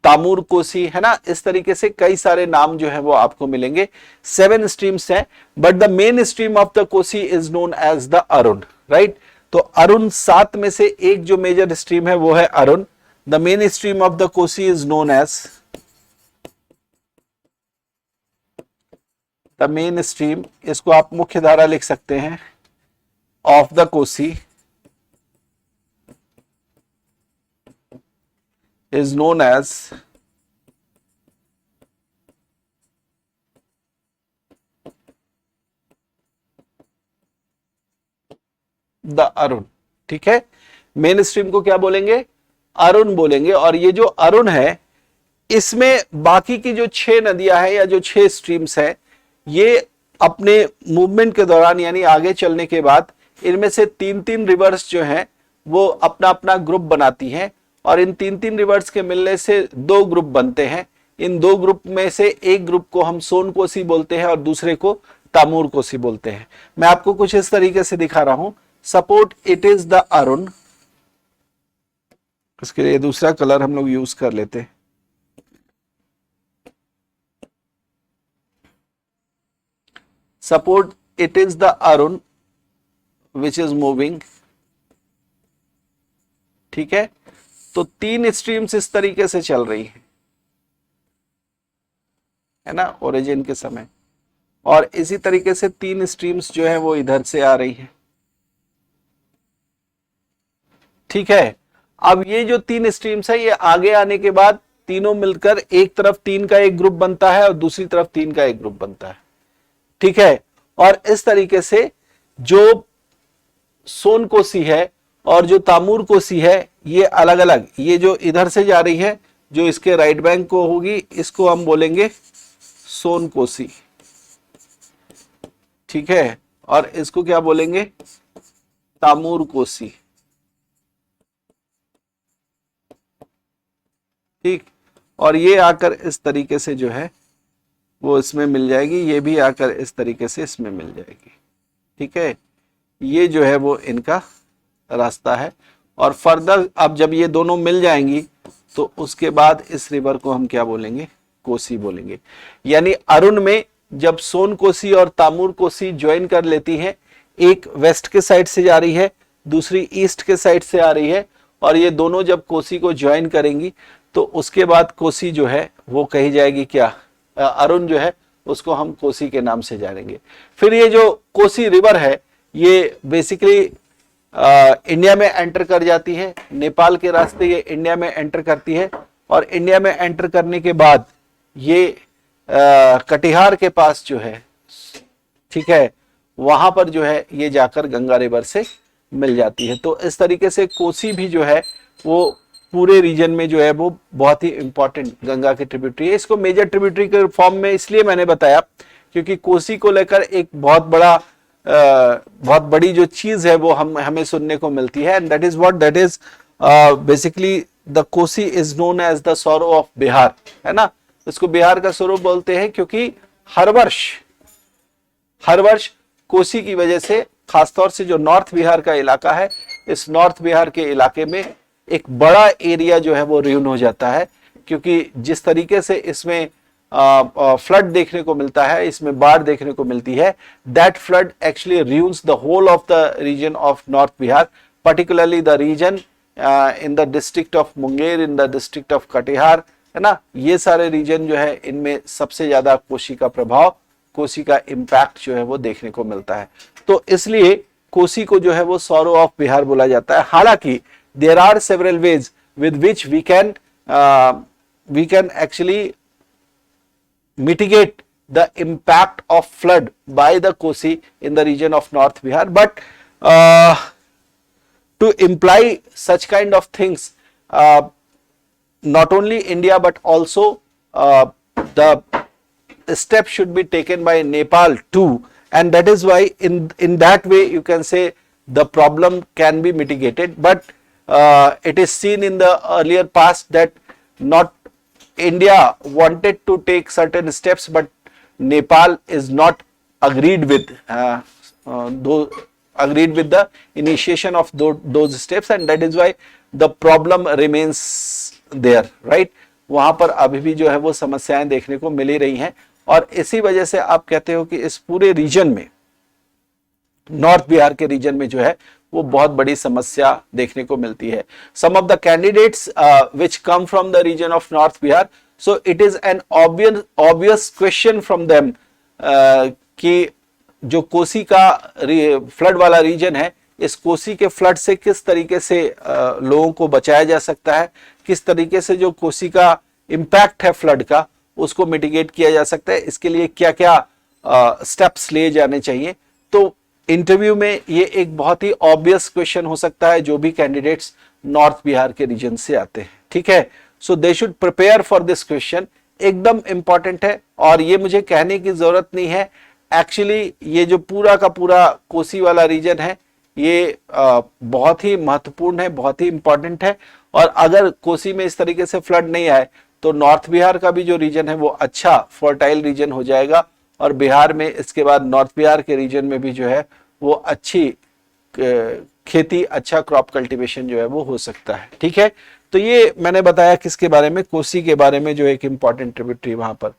तामूर Kosi, है ना। इस तरीके से कई सारे नाम जो है वो आपको मिलेंगे। 7 स्ट्रीम्स हैं, but the main stream of the Kosi is known as the Arun, right. तो अरुण 7 में से एक जो मेजर स्ट्रीम है वो है Arun. The main stream of the Kosi is known as the main stream, इसको आप मुख्य धारा लिख सकते हैं, of the Kosi is known as the Arun. ठीक है, मेन स्ट्रीम को क्या बोलेंगे, अरुण बोलेंगे। और ये जो अरुण है, इसमें बाकी की जो 6 नदियां हैं या जो 6 स्ट्रीम्स हैं, ये अपने मूवमेंट के दौरान यानी आगे चलने के बाद इनमें से 3-3 रिवर्स जो हैं वो अपना अपना ग्रुप बनाती हैं। और इन 3-3 रिवर्स के मिलने से 2 ग्रुप बनते हैं। इन 2 ग्रुप में से एक ग्रुप को हम सोन कोसी बोलते हैं और दूसरे को तामूर कोसी बोलते हैं। मैं आपको कुछ इस तरीके से दिखा रहा हूं। Support it is the Arun, इसके लिए दूसरा कलर हम लोग यूज कर लेते हैं। Support it is the Arun which is moving, ठीक है। तो 3 स्ट्रीम्स इस तरीके से चल रही है ना, ओरिजिन के समय। और इसी तरीके से 3 स्ट्रीम्स जो है वो इधर से आ रही है, ठीक है। अब ये जो 3 स्ट्रीम्स है, ये आगे आने के बाद तीनों मिलकर एक तरफ 3 का एक ग्रुप बनता है और दूसरी तरफ 3 का एक ग्रुप बनता है, ठीक है। और इस तरीके से जो सोन कोसी है और जो तामूर कोसी है, ये अलग अलग, ये जो इधर से जा रही है, जो इसके राइट बैंक को होगी, इसको हम बोलेंगे सोन कोसी, ठीक है। और इसको क्या बोलेंगे, तामूर कोसी, ठीक। और ये आकर इस तरीके से जो है वो इसमें मिल जाएगी, ये भी आकर इस तरीके से इसमें मिल जाएगी, ठीक है। ये जो है वो इनका रास्ता है। और फर्दर अब जब ये दोनों मिल जाएंगी तो उसके बाद इस रिवर को हम क्या बोलेंगे, कोसी बोलेंगे। यानी अरुण में जब सोन कोसी और तामूर कोसी ज्वाइन कर लेती हैं, एक वेस्ट के साइड से जा रही है, दूसरी ईस्ट के साइड से आ रही है, और ये दोनों जब कोसी को ज्वाइन करेंगी तो उसके बाद कोसी जो है वो कही जाएगी क्या, अरुण जो है उसको हम कोसी के नाम से जानेंगे। फिर ये जो कोसी रिवर है ये बेसिकली इंडिया में एंटर कर जाती है, नेपाल के रास्ते ये इंडिया में एंटर करती है और इंडिया में एंटर करने के बाद ये कटिहार के पास जो है, ठीक है, वहां पर जो है ये जाकर गंगा रिवर से मिल जाती है। तो इस तरीके से कोसी भी जो है वो पूरे रीजन में जो है वो बहुत ही इंपॉर्टेंट गंगा की ट्रिब्यूटरी है। इसको मेजर ट्रिब्यूटरी के फॉर्म में इसलिए मैंने बताया क्योंकि कोसी को लेकर एक बहुत बड़ी जो चीज है वो हमें सुनने को मिलती है, and that is what, that is basically the Kosi is known as the sorrow of Bihar, है ना। इसको बिहार का सौरव बोलते हैं क्योंकि हर वर्ष कोसी की वजह से, खासतौर से जो नॉर्थ बिहार का इलाका है, इस नॉर्थ बिहार के इलाके में एक बड़ा एरिया जो है वो र्यून हो जाता है, क्योंकि जिस तरीके से इसमें फ्लड देखने को मिलता है, इसमें बाढ़ देखने को मिलती है, that flood actually ruins the whole of the region of north Bihar, particularly the region in the district of Munger, in the district of Katihar, है ना। ये सारे रीजन जो है इनमें सबसे ज्यादा कोसी का प्रभाव, कोसी का इंपैक्ट जो है वो देखने को मिलता है। तो इसलिए कोसी को जो है वो सॉरो ऑफ बिहार बोला जाता है। हालांकि there are several ways with which we can actually mitigate the impact of flood by the Kosi in the region of North Bihar, but to imply such kind of things, not only India but also the step should be taken by Nepal too, and that is why in that way you can say the problem can be mitigated, but it is seen in the earlier past that not India wanted to take certain steps, but Nepal is not agreed with the initiation of those steps, and that is why the problem remains there, right? वहां पर अभी भी जो है वो समस्याएं देखने को मिल ही रही हैं, और इसी वजह से आप कहते हो कि इस पूरे रीजन में, नॉर्थ बिहार के रीजन में जो है वो बहुत बड़ी समस्या देखने को मिलती है। Some of the candidates which come from the region of north Bihar, so it is an obvious question from them कि जो कोसी का फ्लड वाला रीजन है, इस कोसी के फ्लड से किस तरीके से लोगों को बचाया जा सकता है, किस तरीके से जो कोसी का इंपैक्ट है फ्लड का उसको मिटिगेट किया जा सकता है, इसके लिए क्या क्या स्टेप्स लिए जाने चाहिए। तो इंटरव्यू में ये एक बहुत ही ऑब्वियस क्वेश्चन हो सकता है जो भी कैंडिडेट्स नॉर्थ बिहार के रीजन से आते हैं, ठीक है। So they should prepare for this question, एकदम इंपॉर्टेंट है, और ये मुझे कहने की जरूरत नहीं है। एक्चुअली ये जो पूरा का पूरा कोसी वाला रीजन है ये बहुत ही महत्वपूर्ण है, बहुत ही इंपॉर्टेंट है, और अगर कोसी में इस तरीके से फ्लड नहीं आए तो नॉर्थ बिहार का भी जो रीजन है वो अच्छा फर्टाइल रीजन हो जाएगा, और बिहार में इसके बाद नॉर्थ बिहार के रीजन में भी जो है वो अच्छी खेती, अच्छा क्रॉप कल्टीवेशन जो है वो हो सकता है, ठीक है। तो ये मैंने बताया किसके बारे में, कोसी के बारे में, जो एक इंपॉर्टेंट ट्रिब्यूटरी वहां पर।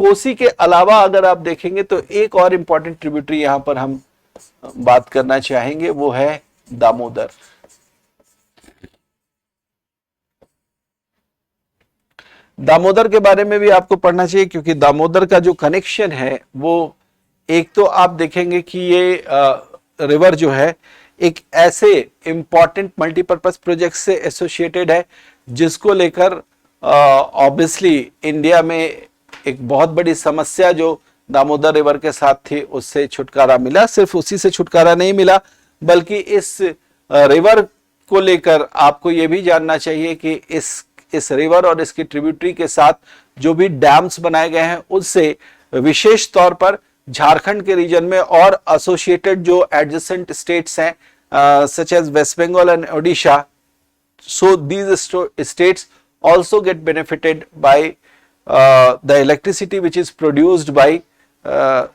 कोसी के अलावा अगर आप देखेंगे तो एक और इंपॉर्टेंट ट्रिब्यूटरी यहां पर हम बात करना चाहेंगे, वो है दामोदर। दामोदर के बारे में भी आपको पढ़ना चाहिए, क्योंकि दामोदर का जो कनेक्शन है वो, एक तो आप देखेंगे कि ये रिवर जो है एक ऐसे इंपॉर्टेंट मल्टीपर्पज प्रोजेक्ट से एसोसिएटेड है जिसको लेकर ऑब्वियसली इंडिया में एक बहुत बड़ी समस्या जो दामोदर रिवर के साथ थी उससे छुटकारा मिला। सिर्फ उसी से छुटकारा नहीं मिला, बल्कि इस रिवर को लेकर आपको ये भी जानना चाहिए कि इस रिवर और इसकी ट्रिब्यूटरी के साथ जो भी डैम्स बनाए गए हैं उससे विशेष तौर पर झारखंड के रीजन में और एसोसिएटेड जो एडजेसेंट स्टेट्स हैं such as West Bengal and Odisha, so these states also get benefited by the electricity which is produced by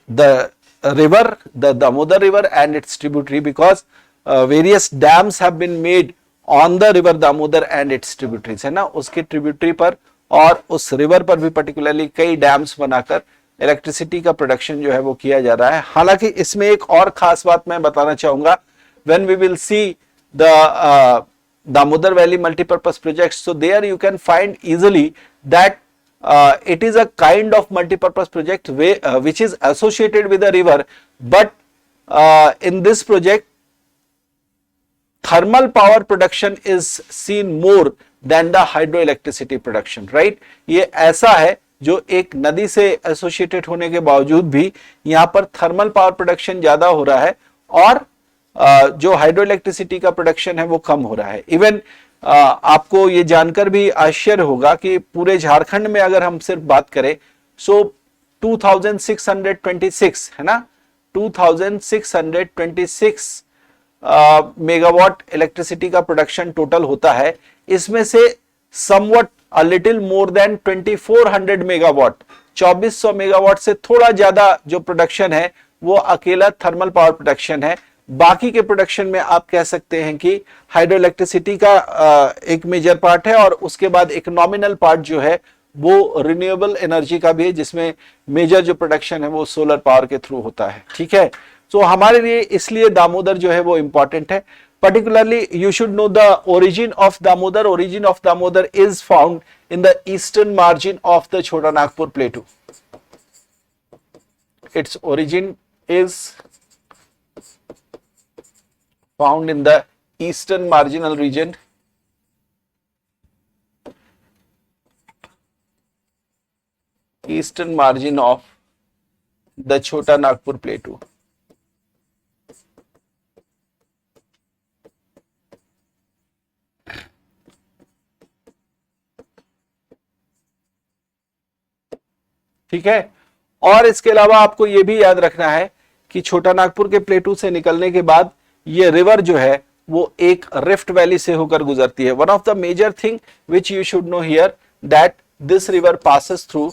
the river, the Damodar river and its tributary, because various dams have been made on the river Damodar and its tributaries, है ना, उसके tributary पर और उस river पर भी particularly कई dams बनाकर इलेक्ट्रिसिटी का प्रोडक्शन जो है वो किया जा रहा है। हालांकि इसमें एक और खास बात मैं बताना चाहूंगा, when we will see the Damodar Valley multipurpose projects, so there you can find easily that it is a kind of multi-purpose project which is associated with a river, but in this project thermal power production is seen more than the hydroelectricity production, right? ये ऐसा है जो एक नदी से associated होने के बावजूद भी यहाँ पर थर्मल पावर प्रोडक्शन ज्यादा हो रहा है और जो हाइड्रोइलेक्ट्रिसिटी का प्रोडक्शन है वो कम हो रहा है। इवन आपको ये जानकर भी आश्चर्य होगा कि पूरे झारखंड में अगर हम सिर्फ बात करें सो 2626 है ना, 2626 मेगावाट इलेक्ट्रिसिटी का प्रोडक्शन टोटल होता है। इसमें से somewhat a little more than 2400 megawatt, 2400 megawatt से थोड़ा ज्यादा जो प्रोडक्शन है वो अकेला थर्मल पावर प्रोडक्शन है। बाकी के प्रोडक्शन में आप कह सकते हैं कि हाइड्रोइलेक्ट्रिसिटी का एक मेजर पार्ट है और उसके बाद एक नॉमिनल पार्ट जो है वो रिन्यूएबल एनर्जी का भी है, जिसमें मेजर जो प्रोडक्शन है वो सोलर पावर के थ्रू होता है। ठीक है, तो हमारे लिए इसलिए दामोदर जो है वो इंपॉर्टेंट है। particularly you should know the origin of Damodar. Origin of Damodar is found in the eastern margin of the Chota Nagpur Plateau. Its origin is found in the eastern marginal region eastern margin of the Chota Nagpur Plateau. ठीक है, और इसके अलावा आपको यह भी याद रखना है कि छोटा नागपुर के प्लेटू से निकलने के बाद ये रिवर जो है वो एक रिफ्ट वैली से होकर गुजरती है। One of the major thing which you should know here that this river passes through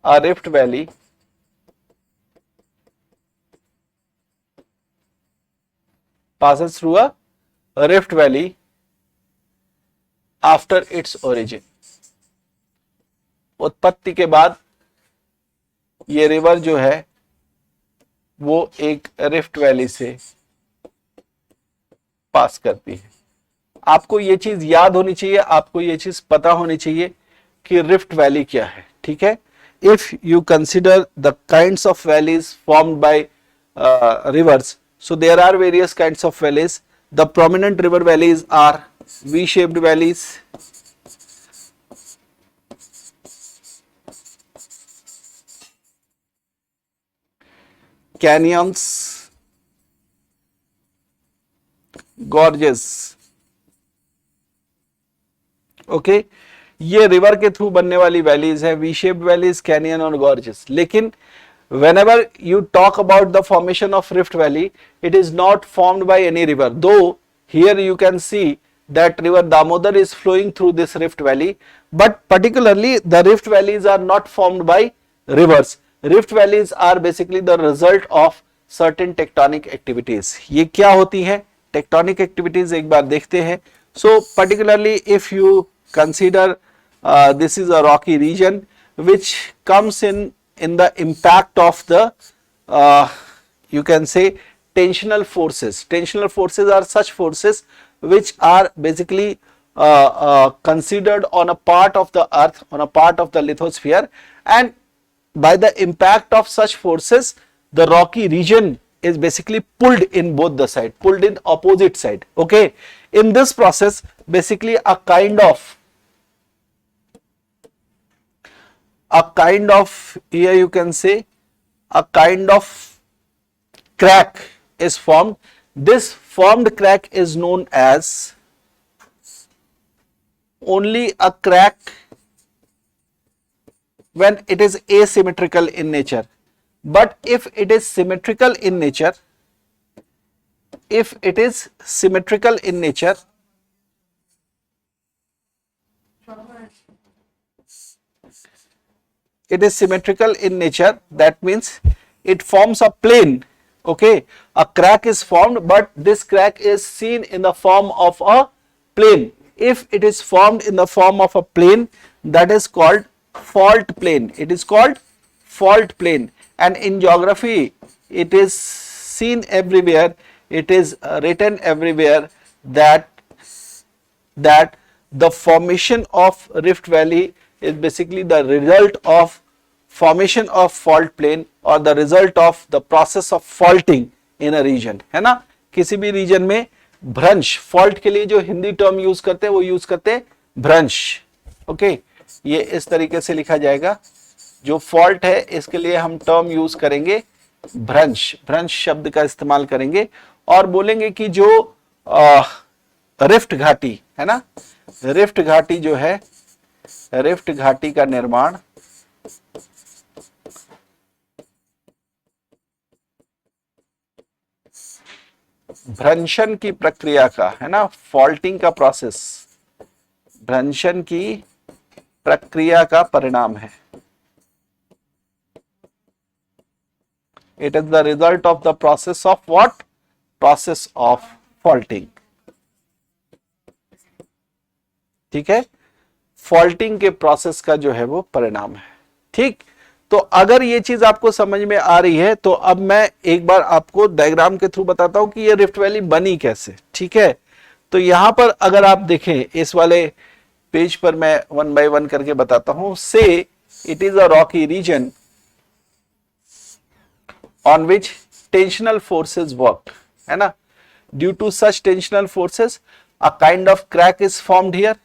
a rift valley after its origin. उत्पत्ति के बाद ये रिवर जो है वो एक रिफ्ट वैली से पास करती है। आपको ये चीज याद होनी चाहिए, आपको ये चीज पता होनी चाहिए कि रिफ्ट वैली क्या है। ठीक है, if you consider the kinds of valleys formed by rivers, so there are various kinds of valleys. The prominent river valleys are V-shaped valleys, canyons, gorges. Okay, ये रिवर के थ्रू बनने वाली valleys है, V shaped valleys, canyon और gorges. लेकिन whenever you talk about the formation of rift valley, it is not formed by any river, though here you can see that river Damodar is flowing through this rift valley, but particularly the rift valleys are not formed by rivers. Rift valleys are basically the result of certain tectonic activities. ये क्या होती हैं tectonic activities, एक बार देखते हैं। So particularly if you consider this is a rocky region which comes in the impact of the you can say tensional forces. Tensional forces are such forces which are basically considered on a part of the earth, on a part of the lithosphere, and by the impact of such forces the rocky region is basically pulled in both the side, pulled in opposite side. Okay, in this process basically a kind of here you can say a kind of crack is formed. This formed crack is known as only a crack when it is asymmetrical in nature, but if it is symmetrical in nature, that means it forms a plane. Okay, a crack is formed, but this crack is seen in the form of a plane. If it is formed in the form of a plane, that is called fault plain. It is called fault plain, and in geography it is seen everywhere, it is written everywhere that the formation of Rift Valley is basically the result of formation of fault plain or the result of the process of faulting in a region, है ना। किसी भी reason में भ्रंश, fault के लिए जो Hindi term use करते हैं वो यूज करते हैं भ्रंश। ओके, ये इस तरीके से लिखा जाएगा, जो फॉल्ट है इसके लिए हम टर्म यूज करेंगे भ्रंश, भ्रंश शब्द का इस्तेमाल करेंगे और बोलेंगे कि जो रिफ्ट घाटी है ना, रिफ्ट घाटी जो है, रिफ्ट घाटी का निर्माण भ्रंशन की प्रक्रिया का, है ना, फॉल्टिंग का प्रोसेस भ्रंशन की प्रक्रिया का परिणाम है। It is the result of the process of what, process of faulting. ठीक है, फॉल्टिंग के प्रोसेस का जो है वो परिणाम है। ठीक, तो अगर ये चीज आपको समझ में आ रही है तो अब मैं एक बार आपको डायग्राम के थ्रू बताता हूं कि ये रिफ्ट वैली बनी कैसे। ठीक है, तो यहां पर अगर आप देखें इस वाले पेज पर मैं वन बाय वन करके बताता हूं। Say it is a rocky region on which tensional forces work, है ना। Due to such tensional forces a kind of crack is formed here,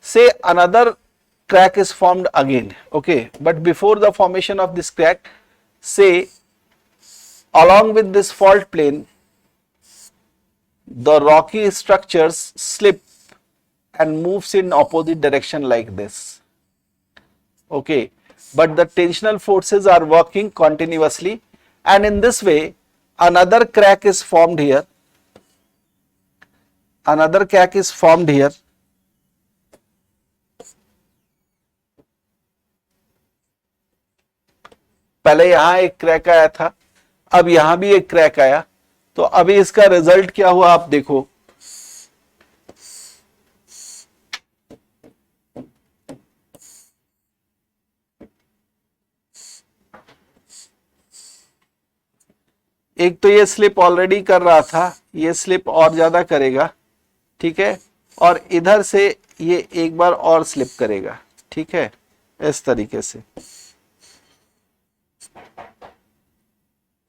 say another crack is formed again. Okay, but before the formation of this crack, say along with this fault plane the rocky structures slip and moves in opposite direction like this. Okay, but the tensional forces are working continuously, and in this way another crack is formed here, another crack is formed here, पहले यहां एक crack आया था, अब यहां भी एक crack आया, तो अभी इसका रिजल्ट क्या हुआ आप देखो। एक तो ये स्लिप ऑलरेडी कर रहा था, ये स्लिप और ज्यादा करेगा। ठीक है, और इधर से ये एक बार और स्लिप करेगा। ठीक है, इस तरीके से।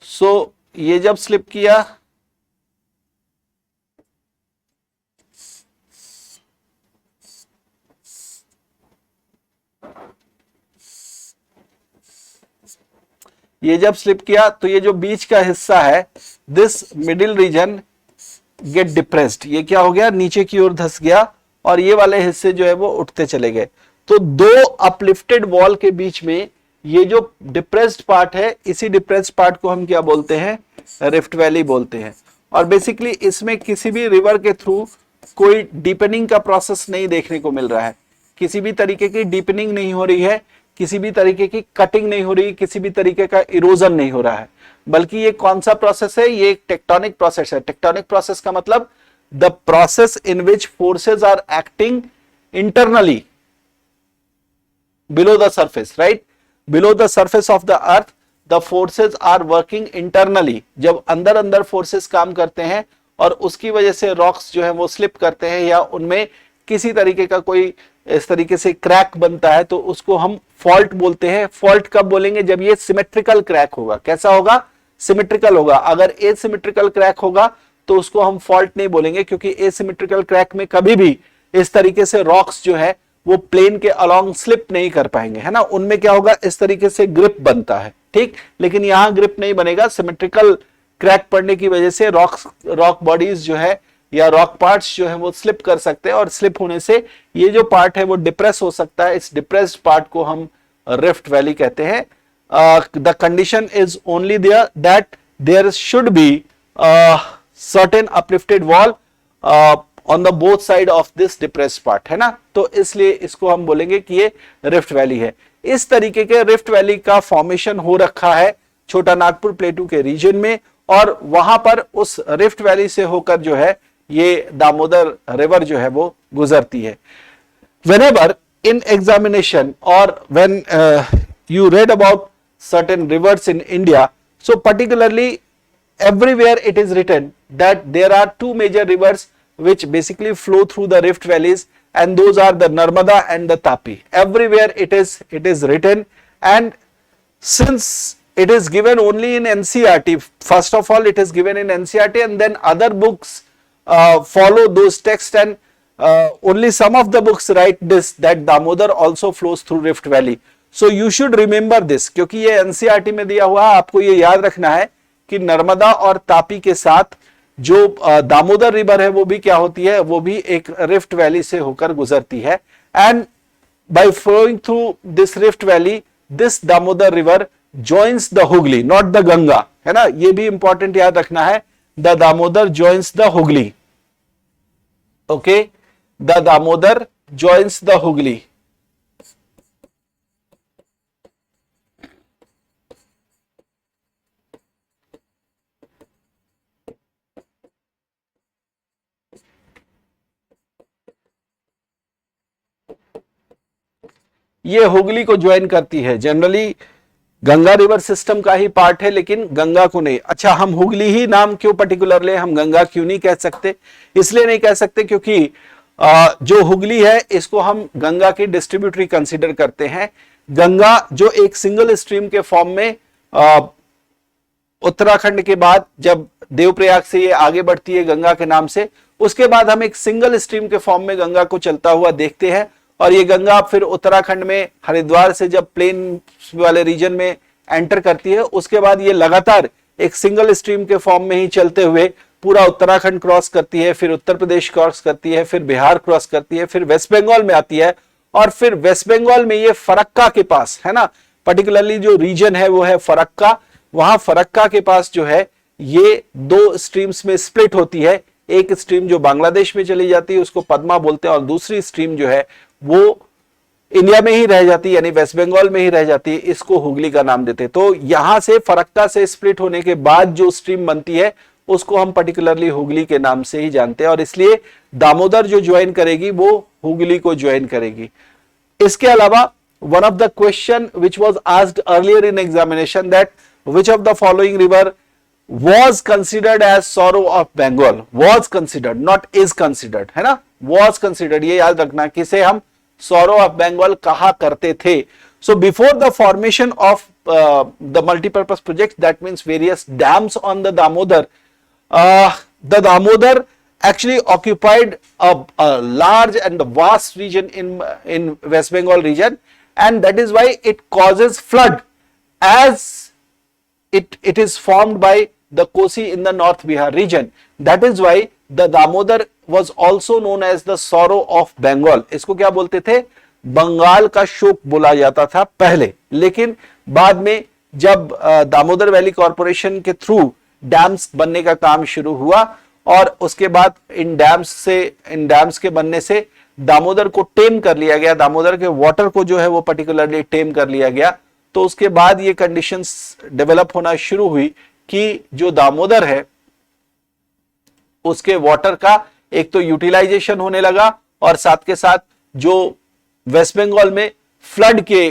सो ये जब स्लिप किया तो ये जो बीच का हिस्सा है, this middle region get depressed, ये क्या हो गया, नीचे की ओर धंस गया और ये वाले हिस्से जो है वो उठते चले गए। तो दो अपलिफ्टेड वॉल के बीच में ये जो डिप्रेस्ड पार्ट है, इसी डिप्रेस्ड पार्ट को हम क्या बोलते हैं, रिफ्ट वैली बोलते हैं। और बेसिकली इसमें किसी भी रिवर के थ्रू कोई डीपनिंग का प्रोसेस नहीं देखने को मिल रहा है, किसी भी तरीके की डीपनिंग नहीं हो रही है, किसी भी तरीके की कटिंग नहीं हो रही, किसी भी तरीके का इरोजन नहीं हो रहा है, बल्कि ये कौन सा प्रोसेस है, ये एक टेक्टोनिक प्रोसेस है। टेक्टोनिक प्रोसेस का मतलब the process in which forces are acting internally below the surface, right, below the surface of the earth the forces are working internally। जब अंदर अंदर फोर्सेस काम करते हैं और उसकी वजह से रॉक्स जो है वो स्लिप करते हैं या उनमें किसी तरीके का कोई इस तरीके से क्रैक बनता है, तो उसको हम फॉल्ट बोलते हैं। फॉल्ट कब बोलेंगे, जब ये सिमेट्रिकल क्रैक होगा। कैसा होगा, सिमेट्रिकल होगा। अगर एसिमेट्रिकल क्रैक होगा तो उसको हम फॉल्ट नहीं बोलेंगे, क्योंकि एसिमेट्रिकल क्रैक में कभी भी इस तरीके से रॉक्स जो है वो प्लेन के अलोंग स्लिप नहीं कर पाएंगे, है ना। उनमें क्या होगा, इस तरीके से ग्रिप बनता है। ठीक, लेकिन यहां ग्रिप नहीं बनेगा। सिमेट्रिकल क्रैक पड़ने की वजह से रॉक बॉडीज जो है या रॉक पार्ट्स जो है वो स्लिप कर सकते हैं, और स्लिप होने से ये जो पार्ट है वो डिप्रेस हो सकता है। इस डिप्रेस्ड पार्ट को हम रिफ्ट वैली कहते हैं। The condition is only there that there should be certain uplifted wall on the both side of this depressed part, है ना। तो इसलिए इसको हम बोलेंगे कि ये रिफ्ट वैली है। इस तरीके के रिफ्ट वैली का फॉर्मेशन हो रखा है छोटा नागपुर प्लेटू के रीजन में, और वहां पर उस रिफ्ट वैली से होकर जो है ये दामोदर रिवर जो है वो गुजरती है। Whenever in examination or when you read about certain rivers in India, so particularly everywhere it is written that there are two major rivers which basically flow through the rift valleys, and those are the Narmada and the Tapi. Everywhere it is written, and since it is given only in NCERT, first of all it is given in NCERT, and then other books follow those texts, and only some of the books write this, that Damodar also flows through Rift Valley. So you should remember this, क्योंकि ये NCERT में दिया हुआ, आपको ये याद रखना है कि नर्मदा और तापी के साथ जो दामोदर रिवर है वो भी क्या होती है, वो भी एक रिफ्ट वैली से होकर गुजरती है, and by flowing through this rift valley this Damodar river joins the Hooghly, not the Ganga, है ना, ये भी इंपॉर्टेंट याद रखना है, the Damodar joins the Hooghly, okay, the Damodar joins the Hooghly. ये हुगली को ज्वाइन करती है. जनरली गंगा रिवर सिस्टम का ही पार्ट है, लेकिन गंगा को नहीं. अच्छा, हम हुगली ही नाम क्यों पर्टिकुलर ले, हम गंगा क्यों नहीं कह सकते? इसलिए नहीं कह सकते क्योंकि जो हुगली है इसको हम गंगा की डिस्ट्रीब्यूटरी कंसीडर करते हैं. गंगा जो एक सिंगल स्ट्रीम के फॉर्म में उत्तराखंड के बाद जब देवप्रयाग से ये आगे बढ़ती है गंगा के नाम से, उसके बाद हम एक सिंगल स्ट्रीम के फॉर्म में गंगा को चलता हुआ देखते हैं, और ये गंगा फिर उत्तराखंड में हरिद्वार से जब प्लेन वाले रीजन में एंटर करती है, उसके बाद ये लगातार एक सिंगल स्ट्रीम के फॉर्म में ही चलते हुए पूरा उत्तराखंड क्रॉस करती है, फिर उत्तर प्रदेश क्रॉस करती है, फिर बिहार क्रॉस करती है, फिर वेस्ट बंगाल में आती है, और फिर वेस्ट बंगाल में ये फरक्का के पास, है ना, पर्टिकुलरली जो रीजन है वो है फरक्का. वहां फरक्का के पास जो है ये दो स्ट्रीम्स में स्प्लिट होती है. एक स्ट्रीम जो बांग्लादेश में चली जाती है उसको पद्मा बोलते हैं, और दूसरी स्ट्रीम जो है वो इंडिया में ही रह जाती है, यानी वेस्ट बंगाल में ही रह जाती है, इसको हुगली का नाम देते हैं. तो यहां से फरक्का से स्प्लिट होने के बाद जो स्ट्रीम बनती है उसको हम पर्टिकुलरली हुगली के नाम से ही जानते हैं, और इसलिए दामोदर जो ज्वाइन करेगी वो हुगली को ज्वाइन करेगी. इसके अलावा one of the question which was asked earlier in examination, that which of the following river was considered as sorrow of Bengal, was considered, not is considered, है ना, was considered, ये याद रखना, किसे हम sorrow of Bengal कहा करते थे. So before the formation of the multipurpose project, that means various dams on the Damodar, the Damodar actually occupied a large and vast region in West Bengal region, and that is why it causes flood as it is formed by the Kosi in the North Bihar region. That is why the Damodar was also known as the sorrow of Bengal. इसको क्या बोलते थे? बंगाल का शोक बोला जाता था पहले, लेकिन बाद में जब दामोदर वैली कॉरपोरेशन के थ्रू डैम्स बनने का काम शुरू हुआ, और उसके बाद इन डैम्स के बनने से दामोदर को टेम कर लिया गया, दामोदर के वाटर को जो है वो पर्टिकुलरली टेम कर लिया गया, तो उसके बाद ये कंडीशंस डेवलप होना शुरू हुई कि जो दामोदर है उसके वाटर का एक तो यूटिलाइजेशन होने लगा, और साथ के साथ जो वेस्ट बंगाल में फ्लड के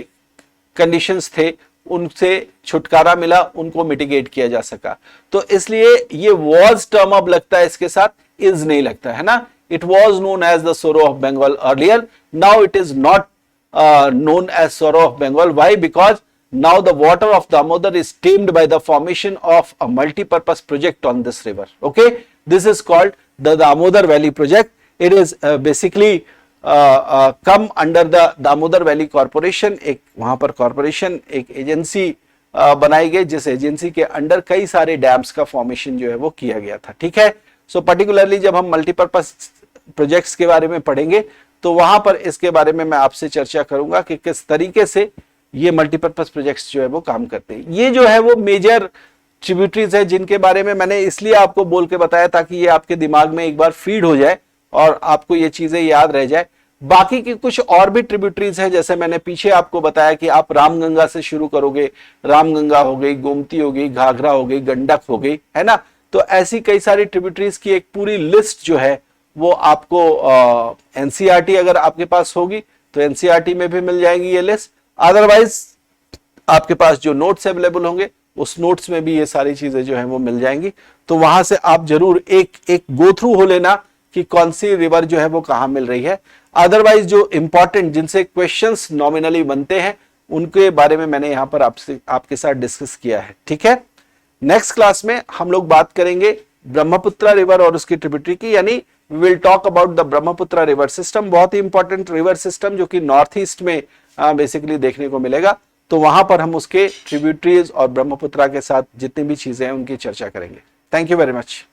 कंडीशंस थे उनसे छुटकारा मिला, उनको मिटिगेट किया जा सका. तो इसलिए ये वॉज टर्म अब लगता है इसके साथ, इज नहीं लगता है ना. It was known as the sorrow of Bengal earlier, now it is not known as sorrow of Bengal. Why? Because now the water of Damodar is tamed by the formation of a multi-purpose project on this river. Okay, this is called the Damodar Valley project. It is basically come under the Damodar Valley Corporation. एक वहां पर corporation, एक agency बनाई गई, जिस agency के under कई सारे डैम्स का फॉर्मेशन जो है वो किया गया था. ठीक है, सो पर्टिकुलरली जब हम मल्टीपर्पज प्रोजेक्ट्स के बारे में पढ़ेंगे तो वहां पर इसके बारे में मैं आपसे चर्चा करूंगा कि किस तरीके से ये मल्टीपर्पज प्रोजेक्ट्स जो है वो काम करते हैं. ये जो है वो मेजर ट्रिब्यूटरीज है जिनके बारे में मैंने इसलिए आपको बोल के बताया ताकि ये आपके दिमाग में एक बार फीड हो जाए और आपको ये चीजें याद रह जाए. बाकी की कुछ और भी ट्रिब्यूटरीज है, जैसे मैंने पीछे आपको बताया कि आप रामगंगा से शुरू करोगे, रामगंगा हो गई, गोमती हो गई, घाघरा हो गई, गंडक हो गई, है ना. तो ऐसी कई सारी ट्रिब्यूटरीज की एक पूरी लिस्ट जो है वो आपको एनसीईआरटी अगर आपके पास होगी तो एनसीईआरटी में भी मिल जाएंगी ये लिस्ट। अदरवाइज आपके पास जो नोट्स अवेलेबल होंगे उस नोट्स में भी ये सारी चीजें जो है वो मिल जाएंगी। तो वहां से आप जरूर एक एक गो थ्रू हो लेना कि कौन सी रिवर जो है वो कहां मिल रही है। अदरवाइज जो इंपॉर्टेंट जिनसे क्वेश्चंस नॉमिनली बनते हैं उनके बारे में मैंने यहां पर आपसे आपके साथ डिस्कस किया है। ठीक है, नेक्स्ट क्लास में हम लोग बात करेंगे ब्रह्मपुत्र रिवर और उसकी ट्रिब्यूटरी की, यानी we will talk about the Brahmaputra river system, बहुत ही इंपॉर्टेंट रिवर सिस्टम जो कि नॉर्थ ईस्ट में बेसिकली देखने को मिलेगा। तो वहां पर हम उसके ट्रिब्यूटरीज और ब्रह्मपुत्र के साथ जितनी भी चीजें हैं उनकी चर्चा करेंगे। Thank you very much.